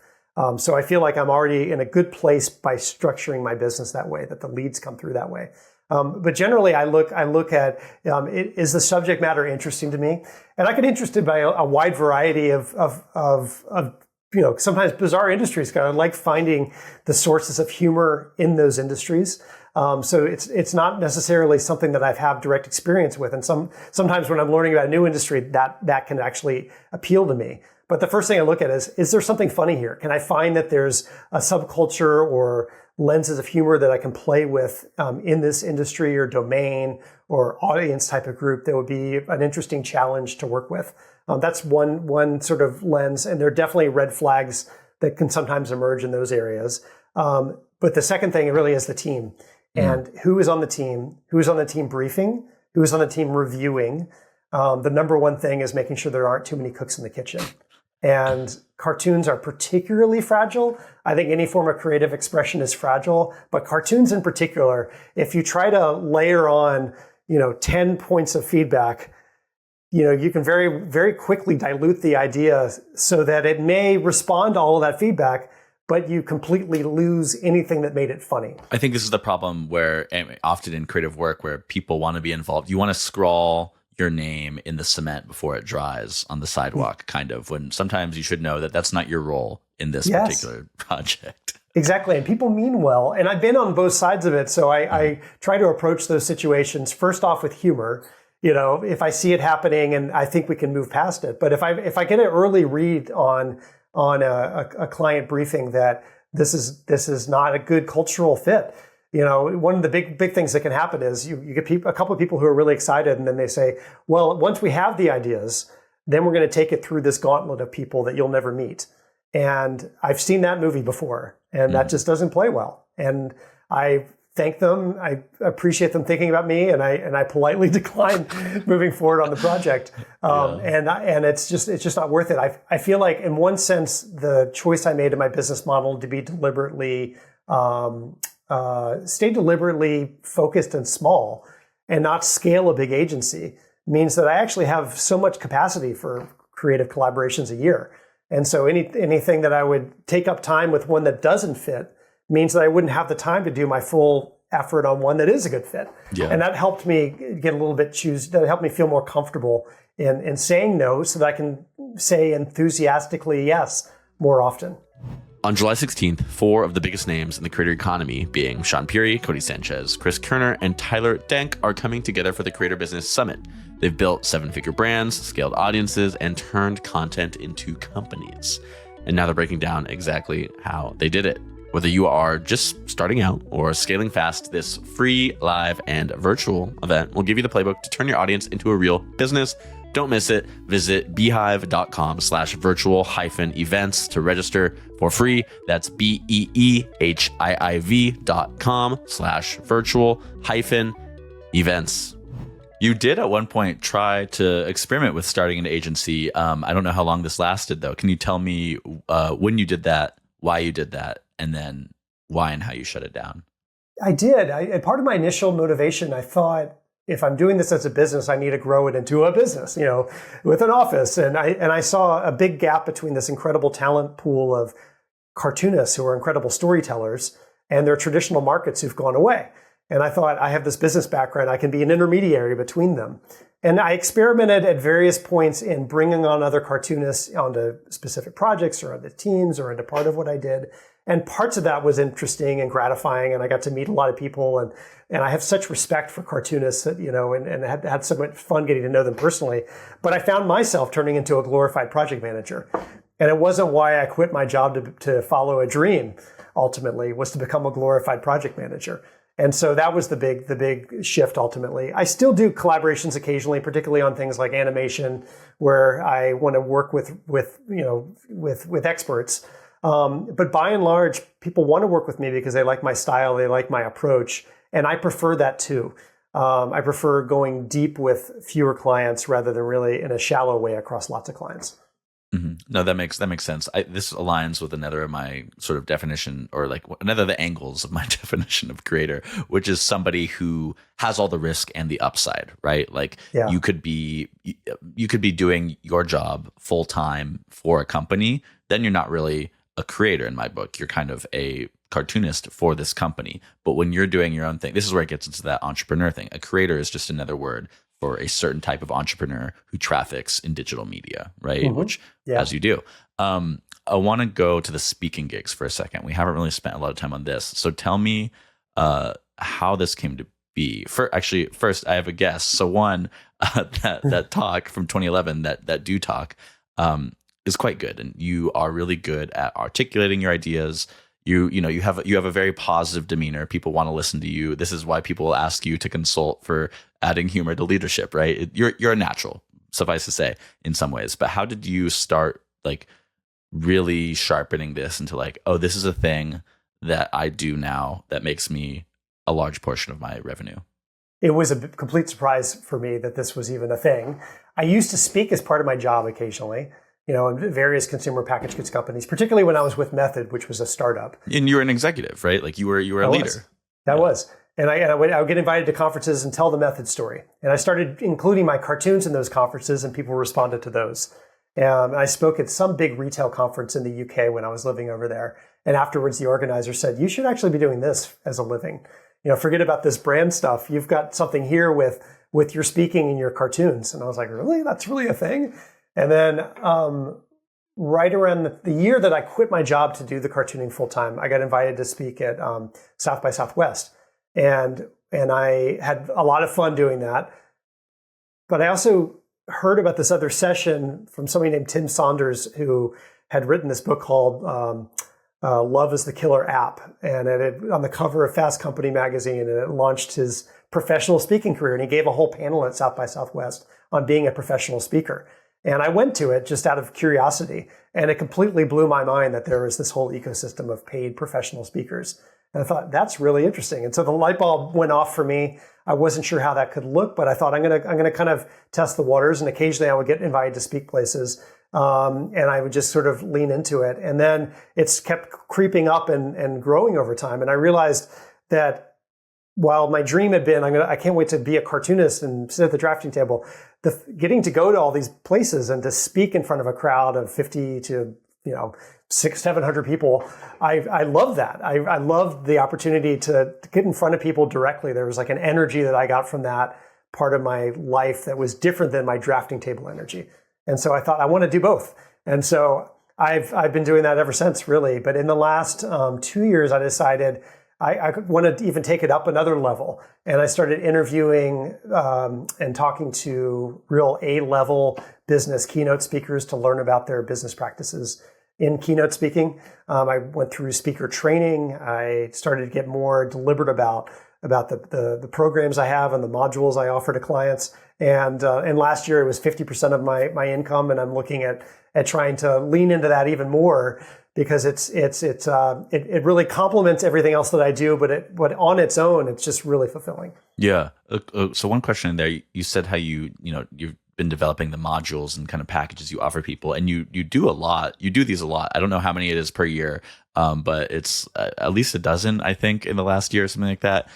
So I feel like I'm already in a good place by structuring my business that way, that the leads come through that way. But generally, I look at is the subject matter interesting to me, and I get interested by a wide variety of sometimes bizarre industries. I like finding the sources of humor in those industries. So it's not necessarily something that I've had direct experience with, and sometimes when I'm learning about a new industry, that can actually appeal to me. But the first thing I look at is there something funny here? Can I find that there's a subculture or lenses of humor that I can play with in this industry or domain or audience type of group that would be an interesting challenge to work with? That's one sort of lens, and there are definitely red flags that can sometimes emerge in those areas. But the second thing really is the team. And who is on the team? Who is on the team briefing? Who is on the team reviewing? The number one thing is making sure there aren't too many cooks in the kitchen. And cartoons are particularly fragile. I think any form of creative expression is fragile, but cartoons in particular, if you try to layer on, 10 points of feedback, you can very, very quickly dilute the idea so that it may respond to all of that feedback, but you completely lose anything that made it funny. I think this is the problem where often in creative work where people want to be involved, you want to scrawl your name in the cement before it dries on the sidewalk, kind of, when sometimes you should know that that's not your role in this particular project. Exactly. And people mean well. And I've been on both sides of it. So I try to approach those situations first off with humor. If I see it happening and I think we can move past it. But if I get an early read on a client briefing that this is not a good cultural fit, one of the big things that can happen is you get a couple of people who are really excited, and then they say, well, once we have the ideas, then we're going to take it through this gauntlet of people that you'll never meet. And I've seen that movie before, and that just doesn't play well. And I thank them. I appreciate them thinking about me, and I politely decline moving forward on the project. And it's just not worth it. I feel like in one sense, the choice I made in my business model to be stay deliberately focused and small and not scale a big agency means that I actually have so much capacity for creative collaborations a year. And so anything that I would take up time with one that doesn't fit means that I wouldn't have the time to do my full effort on one that is a good fit. Yeah. And that helped me get a little bit that helped me feel more comfortable in saying no so that I can say enthusiastically yes more often. On July 16th, 4 of the biggest names in the creator economy, being Sean Puri, Cody Sanchez, Chris Kerner, and Tyler Denk, are coming together for the Creator Business Summit. They've built 7-figure brands, scaled audiences, and turned content into companies. And now they're breaking down exactly how they did it. Whether you are just starting out or scaling fast, this free, live, and virtual event will give you the playbook to turn your audience into a real business. Don't miss it. Visit beehiiv.com/virtual-events to register for free. That's beehiiv.com/virtual-events. You did at one point try to experiment with starting an agency. I don't know how long this lasted, though. Can you tell me when you did that, why you did that, and then why and how you shut it down? I did. Part of my initial motivation, I thought, if I'm doing this as a business, I need to grow it into a business, with an office. And I saw a big gap between this incredible talent pool of cartoonists who are incredible storytellers and their traditional markets who've gone away. And I thought, I have this business background, I can be an intermediary between them. And I experimented at various points in bringing on other cartoonists onto specific projects or other teams or into part of what I did. And parts of that was interesting and gratifying, and I got to meet a lot of people, and I have such respect for cartoonists, and had so much fun getting to know them personally. But I found myself turning into a glorified project manager. And it wasn't why I quit my job to follow a dream, ultimately, was to become a glorified project manager. And so that was the big shift ultimately. I still do collaborations occasionally, particularly on things like animation, where I want to work with experts. But by and large, people want to work with me because they like my style, they like my approach, and I prefer that too. I prefer going deep with fewer clients rather than really in a shallow way across lots of clients. No, that makes sense. This aligns with another of my sort of definition, or like another of the angles of my definition of creator, which is somebody who has all the risk and the upside, right? Like you could be doing your job full time for a company, then you're not really a creator in my book. You're kind of a cartoonist for this company. But when you're doing your own thing, this is where it gets into that entrepreneur thing. A creator is just another word for a certain type of entrepreneur who traffics in digital media, right? Which, as you do. I want to go to the speaking gigs for a second. We haven't really spent a lot of time on this. So tell me how this came to be. First, I have a guess. So one, that talk from 2011, that Do Talk, is quite good. And you are really good at articulating your ideas. You have a very positive demeanor. People want to listen to you. This is why people will ask you to consult for adding humor to leadership, right? You're a natural, suffice to say, in some ways. But how did you start like really sharpening this into like, oh, this is a thing that I do now that makes me a large portion of my revenue? It was a complete surprise for me that this was even a thing. I used to speak as part of my job occasionally, in various consumer packaged goods companies, particularly when I was with Method, which was a startup. And you were an executive, right? Like you were a leader. That was. And I would get invited to conferences and tell the Method story. And I started including my cartoons in those conferences, and people responded to those. And I spoke at some big retail conference in the UK when I was living over there. And afterwards, the organizer said, you should actually be doing this as a living. Forget about this brand stuff. You've got something here with your speaking and your cartoons. And I was like, really? That's really a thing? And then right around the year that I quit my job to do the cartooning full time, I got invited to speak at South by Southwest. And I had a lot of fun doing that. But I also heard about this other session from somebody named Tim Saunders, who had written this book called Love is the Killer App. And on the cover of Fast Company magazine, and it launched his professional speaking career. And he gave a whole panel at South by Southwest on being a professional speaker. And I went to it just out of curiosity. And it completely blew my mind that there was this whole ecosystem of paid professional speakers. And I thought, that's really interesting. And so the light bulb went off for me. I wasn't sure how that could look, but I thought I'm gonna kind of test the waters. And occasionally I would get invited to speak places. And I would just sort of lean into it. And then it's kept creeping up and growing over time. And I realized that while my dream had been, I can't wait to be a cartoonist and sit at the drafting table, getting to go to all these places and to speak in front of a crowd of 50 to 600-700 people, I love that. I loved the opportunity to get in front of people directly. There was like an energy that I got from that part of my life that was different than my drafting table energy. And so I thought, I want to do both. And so I've been doing that ever since, really. But in the last 2 years, I decided I want to even take it up another level. And I started interviewing and talking to real A-level business keynote speakers to learn about their business practices in keynote speaking. I went through speaker training. I started to get more deliberate about the programs I have and the modules I offer to clients. And last year it was 50% of my income, and I'm looking at trying to lean into that even more, because it really complements everything else that I do, but on its own, it's just really fulfilling. Yeah. So one question in there, you said how you've been developing the modules and kind of packages you offer people, and you do a lot. You do these a lot. I don't know how many it is per year, but it's at least a dozen, I think, in the last year or something like that.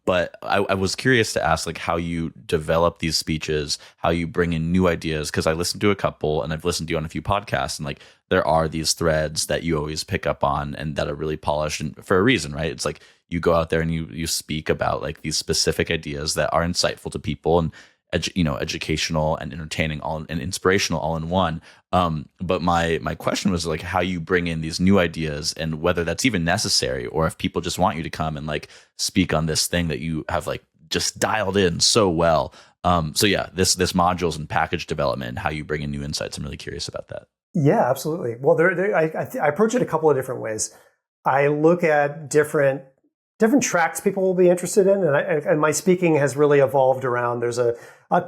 But I was curious to ask, like, how you develop these speeches, how you bring in new ideas, because I listened to a couple and I've listened to you on a few podcasts, and like there are these threads that you always pick up on and that are really polished, and for a reason, right? It's like you go out there and you speak about like these specific ideas that are insightful to people and educational and entertaining and inspirational all in one. But my question was like how you bring in these new ideas and whether that's even necessary, or if people just want you to come and like speak on this thing that you have like just dialed in so well. So yeah, this modules and package development and how you bring in new insights. I'm really curious about that. Yeah, absolutely. Well, I approach it a couple of different ways. I look at different tracks people will be interested in, and my speaking has really evolved around. There's a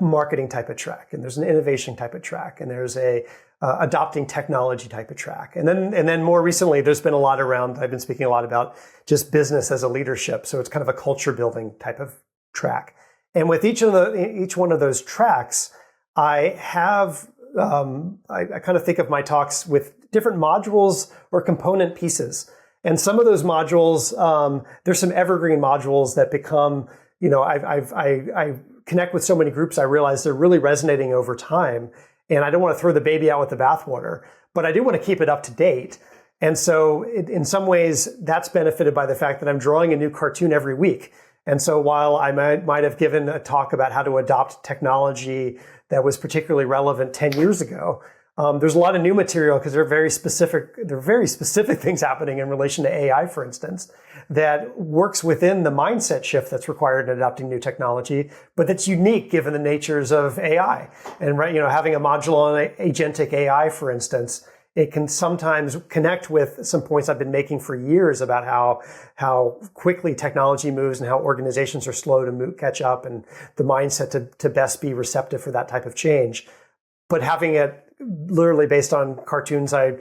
marketing type of track, and there's an innovation type of track, and there's a adopting technology type of track, and then more recently there's been a lot around. I've been speaking a lot about just business as a leadership, so it's kind of a culture building type of track. And with each one of those tracks, I have I kind of think of my talks with different modules or component pieces. And some of those modules, there's some evergreen modules that become, I connect with so many groups, I realize they're really resonating over time. And I don't want to throw the baby out with the bathwater, but I do want to keep it up to date. And so in some ways, that's benefited by the fact that I'm drawing a new cartoon every week. And so while I might have given a talk about how to adopt technology that was particularly relevant 10 years ago, there's a lot of new material because there are very specific things happening in relation to AI, for instance, that works within the mindset shift that's required in adopting new technology, but that's unique given the natures of AI. And having a module on agentic AI, for instance, it can sometimes connect with some points I've been making for years about how quickly technology moves and how organizations are slow to catch up, and the mindset to best be receptive for that type of change. But having it literally based on cartoons I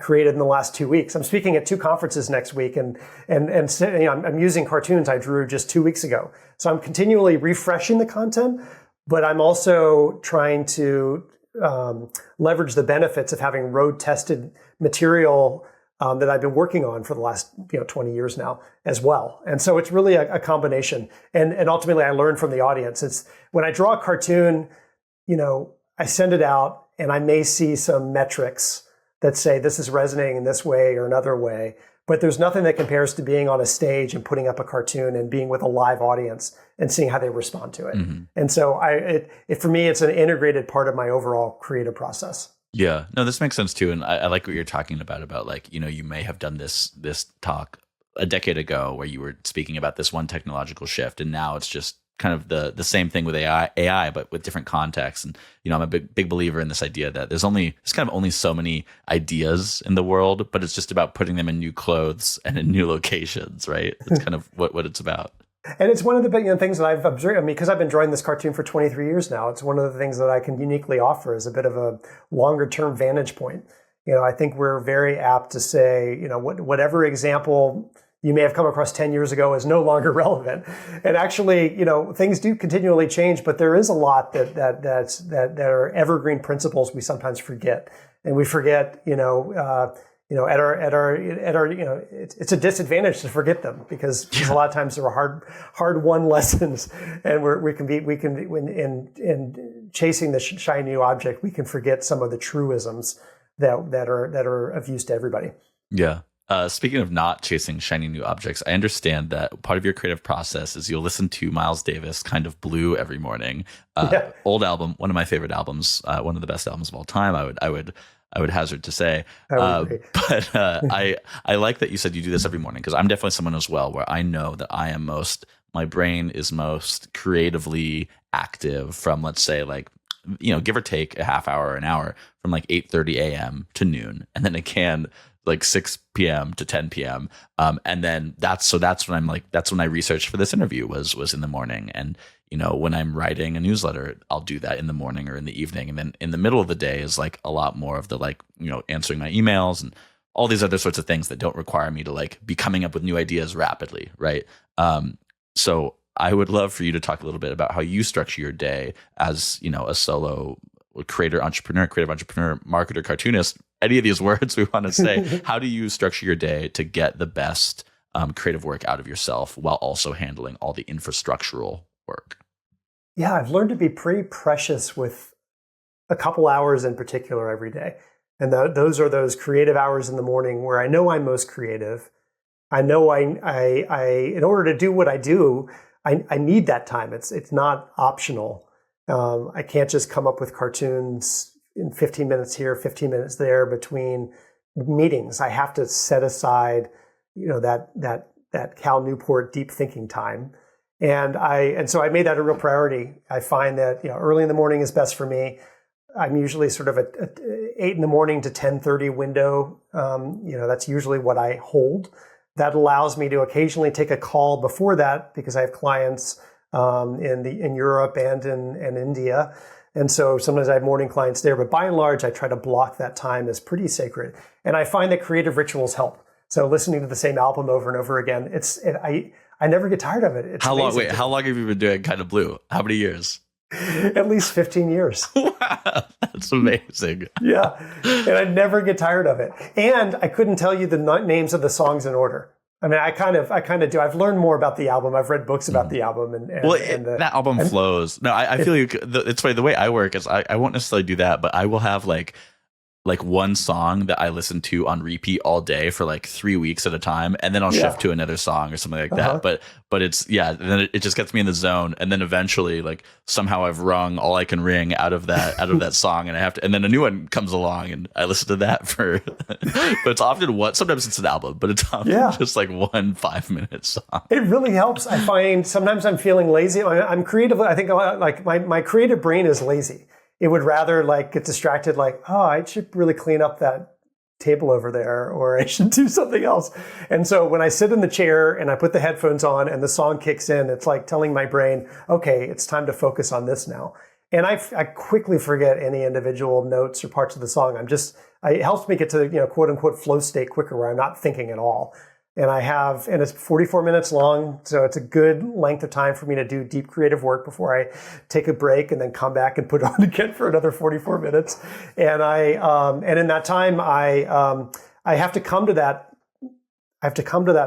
created in the last 2 weeks. I'm speaking at 2 conferences next week, and I'm using cartoons I drew just 2 weeks ago. So I'm continually refreshing the content, but I'm also trying to leverage the benefits of having road-tested material that I've been working on for the last 20 years now as well. And so it's really a combination. And ultimately, I learn from the audience. It's when I draw a cartoon, I send it out, and I may see some metrics that say this is resonating in this way or another way. But there's nothing that compares to being on a stage and putting up a cartoon and being with a live audience and seeing how they respond to it. Mm-hmm. And so for me, it's an integrated part of my overall creative process. Yeah, no, this makes sense too. And I like what you're talking about like, you may have done this talk a decade ago where you were speaking about this one technological shift, and now it's just kind of the same thing with AI, but with different contexts. And I'm a big believer in this idea that there's kind of only so many ideas in the world, but it's just about putting them in new clothes and in new locations, right? That's kind of what it's about. And it's one of the big things that I've observed. Because I've been drawing this cartoon for 23 years now, it's one of the things that I can uniquely offer as a bit of a longer term vantage point. I think we're very apt to say, whatever example you may have come across 10 years ago is no longer relevant. And actually, things do continually change, but there is a lot that are evergreen principles we sometimes forget. And we forget, it's a disadvantage to forget them because a lot of times there are hard-won lessons, and in chasing the shiny new object, we can forget some of the truisms that are of use to everybody. Yeah. Speaking of not chasing shiny new objects, I understand that part of your creative process is you'll listen to Miles Davis' Kind of Blue every morning. Old album, one of my favorite albums, one of the best albums of all time, I would hazard to say. But I like that you said you do this every morning, because I'm definitely someone as well where I know that my brain is most creatively active from, let's say, like, give or take a half hour or an hour from like 8:30 a.m. to noon, and then again like 6 p.m. to 10 p.m. And then that's when I researched for this interview was in the morning. And, when I'm writing a newsletter, I'll do that in the morning or in the evening. And then in the middle of the day is like a lot more of the answering my emails and all these other sorts of things that don't require me to like be coming up with new ideas rapidly. Right. So I would love for you to talk a little bit about how you structure your day as, a solo creative entrepreneur, marketer, cartoonist, any of these words we want to say. How do you structure your day to get the best creative work out of yourself while also handling all the infrastructural work? Yeah, I've learned to be pretty precious with a couple hours in particular every day. And those are those creative hours in the morning where I know I'm most creative. I know I in order to do what I do, I need that time. It's not optional. I can't just come up with cartoons in 15 minutes here, 15 minutes there between meetings. I have to set aside, that Cal Newport deep thinking time. And so I made that a real priority. I find that, early in the morning is best for me. I'm usually sort of at 8 in the morning to 10:30 window. That's usually what I hold. That allows me to occasionally take a call before that because I have clients in Europe and in India. And so sometimes I have morning clients there, but by and large, I try to block that time as pretty sacred. And I find that creative rituals help. So listening to the same album over and over again, I I never get tired of it. It's How long? amazing. Wait, how long have you been doing Kind of Blue? How many years? At least 15 years. Wow, that's amazing. Yeah. And I never get tired of it. And I couldn't tell you the names of the songs in order. I mean, I kind of do. I've learned more about the album. I've read books about the album. That album flows. No, I feel it's funny. The way I work is I won't necessarily do that, but I will have like one song that I listen to on repeat all day for like 3 weeks at a time, and then I'll shift to another song or something like that. But it's and then it just gets me in the zone, and then eventually like somehow I've wrung all I can wring out of that song, and I have to, and then a new one comes along, and I listen to that for. But it's often sometimes it's an album, but it's often just like 1 5-minute song. It really helps. I find sometimes I'm feeling lazy. I'm creative. I think like my creative brain is lazy. It would rather like get distracted, like, oh, I should really clean up that table over there, or I should do something else. And so when I sit in the chair and I put the headphones on and the song kicks in, it's like telling my brain, okay, it's time to focus on this now. And I quickly forget any individual notes or parts of the song. It helps me get to, quote unquote flow state quicker, where I'm not thinking at all. And it's 44 minutes long, so it's a good length of time for me to do deep creative work before I take a break and then come back and put it on again for another 44 minutes. And and in that time, I have to come to that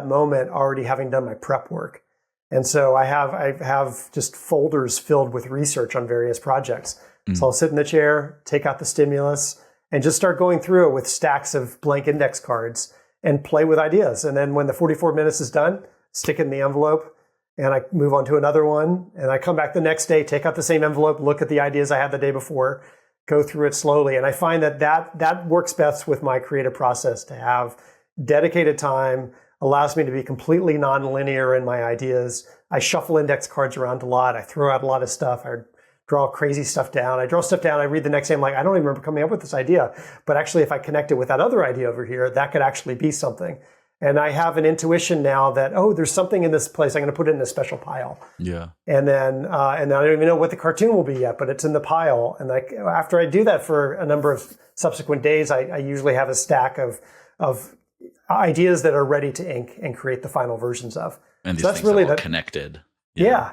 moment already having done my prep work. And so I have just folders filled with research on various projects. So I'll sit in the chair, take out the stimulus, and just start going through it with stacks of blank index cards and play with ideas. And then when the 44 minutes is done, stick it in the envelope, and I move on to another one. And I come back the next day, take out the same envelope, look at the ideas I had the day before, go through it slowly. And I find that works best with my creative process. To have dedicated time allows me to be completely nonlinear in my ideas. I shuffle index cards around a lot. I throw out a lot of stuff. I draw crazy stuff down. I draw stuff down. I read the next day. I'm like, I don't even remember coming up with this idea. But actually, if I connect it with that other idea over here, that could actually be something. And I have an intuition now that, there's something in this place. I'm going to put it in a special pile. Yeah. And then, and I don't even know what the cartoon will be yet, but it's in the pile. And after I do that for a number of subsequent days, I usually have a stack of ideas that are ready to ink and create the final versions of. And these so that's things really are all connected. Yeah,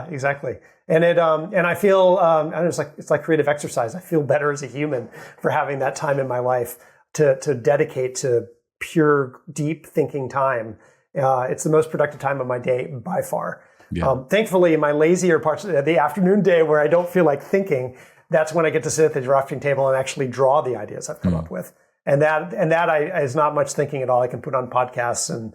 exactly. And and I feel, it's like creative exercise. I feel better as a human for having that time in my life to dedicate to pure, deep thinking time. It's the most productive time of my day by far. Yeah. Thankfully, in my lazier parts of the afternoon day where I don't feel like thinking, that's when I get to sit at the drafting table and actually draw the ideas I've come up with. And that is not much thinking at all. I can put on podcasts and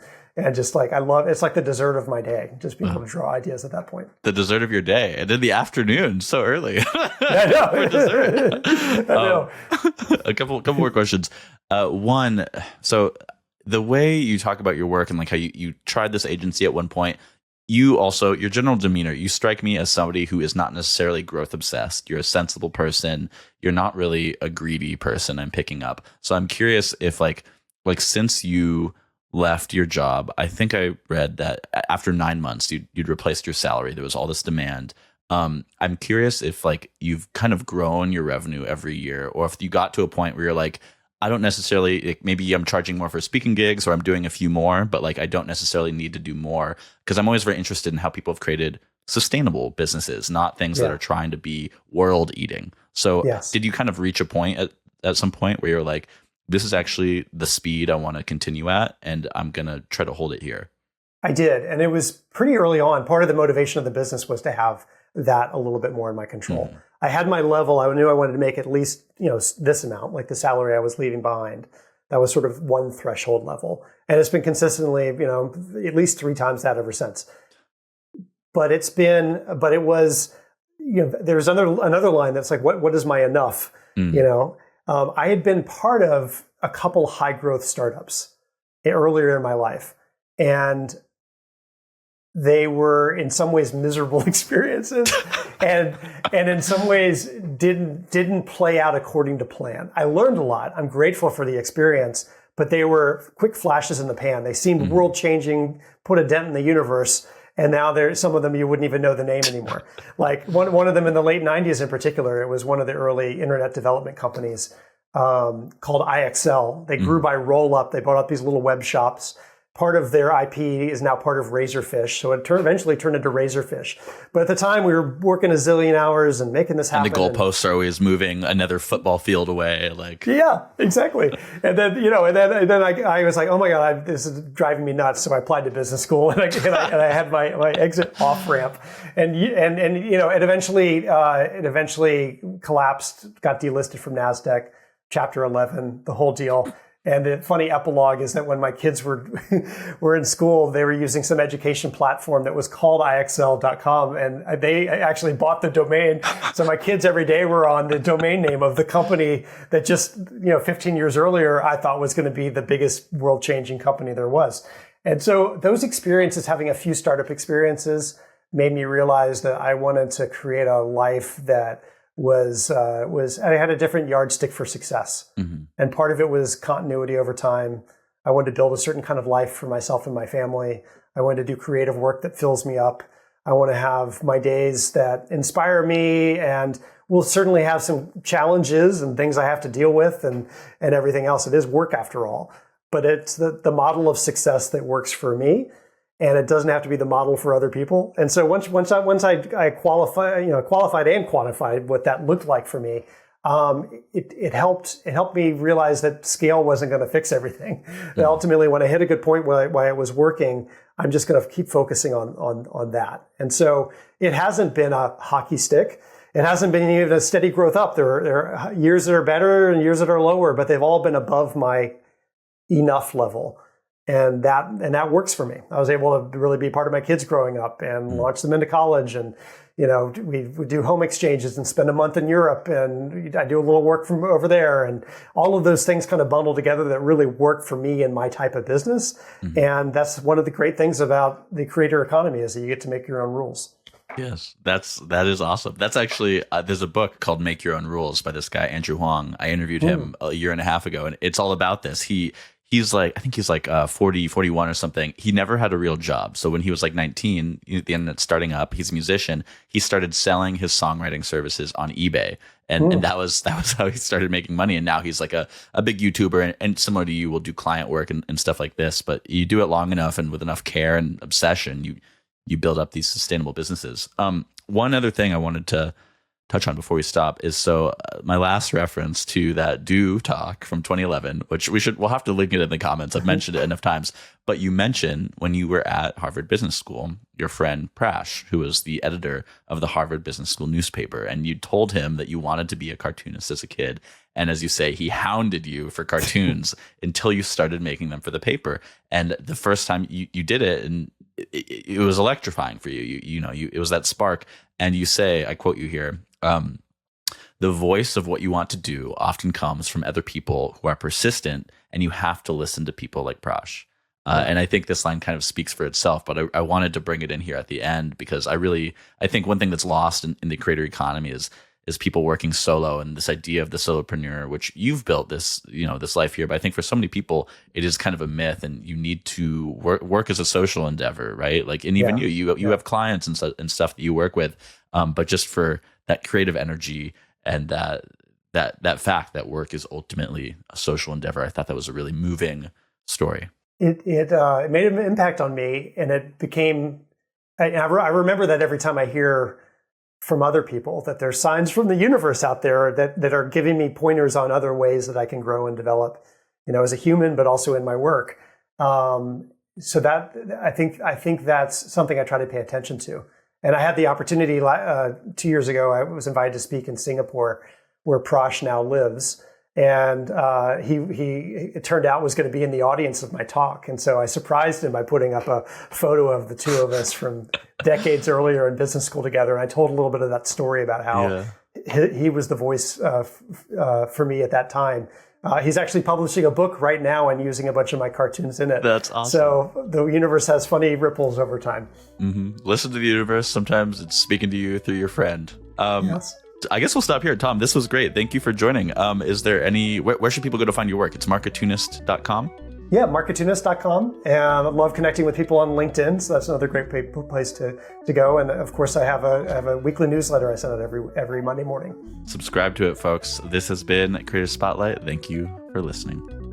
just like, it's like the dessert of my day, just being able to draw ideas at that point. The dessert of your day. And then the afternoon, so early. I know. For dessert. I know. A couple more questions. One, so the way you talk about your work and like how you tried this agency at one point, your general demeanor, you strike me as somebody who is not necessarily growth obsessed. You're a sensible person. You're not really a greedy person, I'm picking up. So I'm curious if like since you left your job, I think I read that after 9 months you'd replaced your salary. There was all this demand. I'm curious if like you've kind of grown your revenue every year, or if you got to a point where you're like, I don't necessarily, like, maybe I'm charging more for speaking gigs, or I'm doing a few more, but like I don't necessarily need to do more, because I'm always very interested in how people have created sustainable businesses, not things that are trying to be world eating. So did you kind of reach a point at some point where you're like, this is actually the speed I want to continue at, and I'm going to try to hold it here? I did. And it was pretty early on. Part of the motivation of the business was to have that a little bit more in my control. Mm-hmm. I had my level. I knew I wanted to make at least, this amount, like the salary I was leaving behind. That was sort of one threshold level. And it's been consistently, at least 3 times that ever since. But it was, there's another line that's like, what is my enough? I had been part of a couple high growth startups earlier in my life, and they were in some ways miserable experiences, and in some ways didn't play out according to plan. I learned a lot. I'm grateful for the experience, but they were quick flashes in the pan. They seemed world changing, put a dent in the universe. And now some of them you wouldn't even know the name anymore. Like one of them in the late 90s in particular, it was one of the early internet development companies called IXL. They grew by roll up. They bought up these little web shops. part of their IP is now part of Razorfish. So it eventually turned into Razorfish. But at the time, we were working a zillion hours and making this happen. And the goalposts are always moving another football field away. Yeah, exactly. And then, and then I was like, oh my God, this is driving me nuts. So I applied to business school and I had my exit off ramp. And it eventually collapsed, got delisted from NASDAQ, Chapter 11, the whole deal. And the funny epilogue is that when my kids were in school, they were using some education platform that was called IXL.com, and they actually bought the domain. So my kids every day were on the domain name of the company that just 15 years earlier I thought was going to be the biggest world-changing company there was. And so those experiences, having a few startup experiences, made me realize that I wanted to create a life that was I had a different yardstick for success. Mm-hmm. And part of it was continuity over time. I wanted to build a certain kind of life for myself and my family. I wanted to do creative work that fills me up. I want to have my days that inspire me, and will certainly have some challenges and things I have to deal with and everything else. It is work after all, but it's the model of success that works for me. And it doesn't have to be the model for other people. And so once I qualified and quantified what that looked like for me, it helped me realize that scale wasn't going to fix everything. Mm-hmm. And ultimately, when I hit a good point where it was working, I'm just going to keep focusing on that. And so it hasn't been a hockey stick. It hasn't been even a steady growth up. There are years that are better and years that are lower, but they've all been above my enough level. And that works for me. I was able to really be part of my kids growing up and launch them into college. And, we do home exchanges and spend a month in Europe. And I do a little work from over there. And all of those things kind of bundle together that really work for me and my type of business. Mm-hmm. And that's one of the great things about the creator economy, is that you get to make your own rules. Yes, that is awesome. That's actually, there's a book called Make Your Own Rules by this guy, Andrew Huang. I interviewed him a year and a half ago, and it's all about this. He's like, I think he's like 40, 41 or something. He never had a real job. So when he was like 19, at the end of starting up, he's a musician. He started selling his songwriting services on eBay. And that was how he started making money. And now he's like a big YouTuber, and similar to you, will do client work and stuff like this. But you do it long enough and with enough care and obsession, you build up these sustainable businesses. One other thing I wanted to touch on before we stop is my last reference to that Do talk from 2011, which we'll have to link it in the comments. I've mentioned it enough times, but you mentioned when you were at Harvard Business School, your friend Prash, who was the editor of the Harvard Business School newspaper, and you told him that you wanted to be a cartoonist as a kid. And as you say, he hounded you for cartoons until you started making them for the paper. And the first time you did it, and it was electrifying for you. It was that spark. And you say, I quote you here, the voice of what you want to do often comes from other people who are persistent, and you have to listen to people like Prash. And I think this line kind of speaks for itself, but I wanted to bring it in here at the end because I think one thing that's lost in the creator economy is people working solo, and this idea of the solopreneur, which you've built this life here. But I think for so many people, it is kind of a myth, and you need to work as a social endeavor, right? Like, and even you have clients and stuff that you work with, but just for that creative energy and that fact that work is ultimately a social endeavor, I thought that was a really moving story. It made an impact on me, and it became. I remember that every time I hear from other people that there's signs from the universe out there that are giving me pointers on other ways that I can grow and develop, as a human, but also in my work. So that I think that's something I try to pay attention to. And I had the opportunity 2 years ago. I was invited to speak in Singapore, where Prash now lives, and he it turned out was going to be in the audience of my talk. And so I surprised him by putting up a photo of the two of us from decades earlier in business school together. And I told a little bit of that story about how he was the voice for me at that time. He's actually publishing a book right now and using a bunch of my cartoons in it. That's awesome. So the universe has funny ripples over time. Mm-hmm. Listen to the universe. Sometimes it's speaking to you through your friend. Yes. I guess we'll stop here. Tom, this was great. Thank you for joining. Is there where should people go to find your work? It's Marketoonist.com. Yeah, Marketoonist.com. And I love connecting with people on LinkedIn. So that's another great place to go. And of course, I have a weekly newsletter I send out every Monday morning. Subscribe to it, folks. This has been Creator Spotlight. Thank you for listening.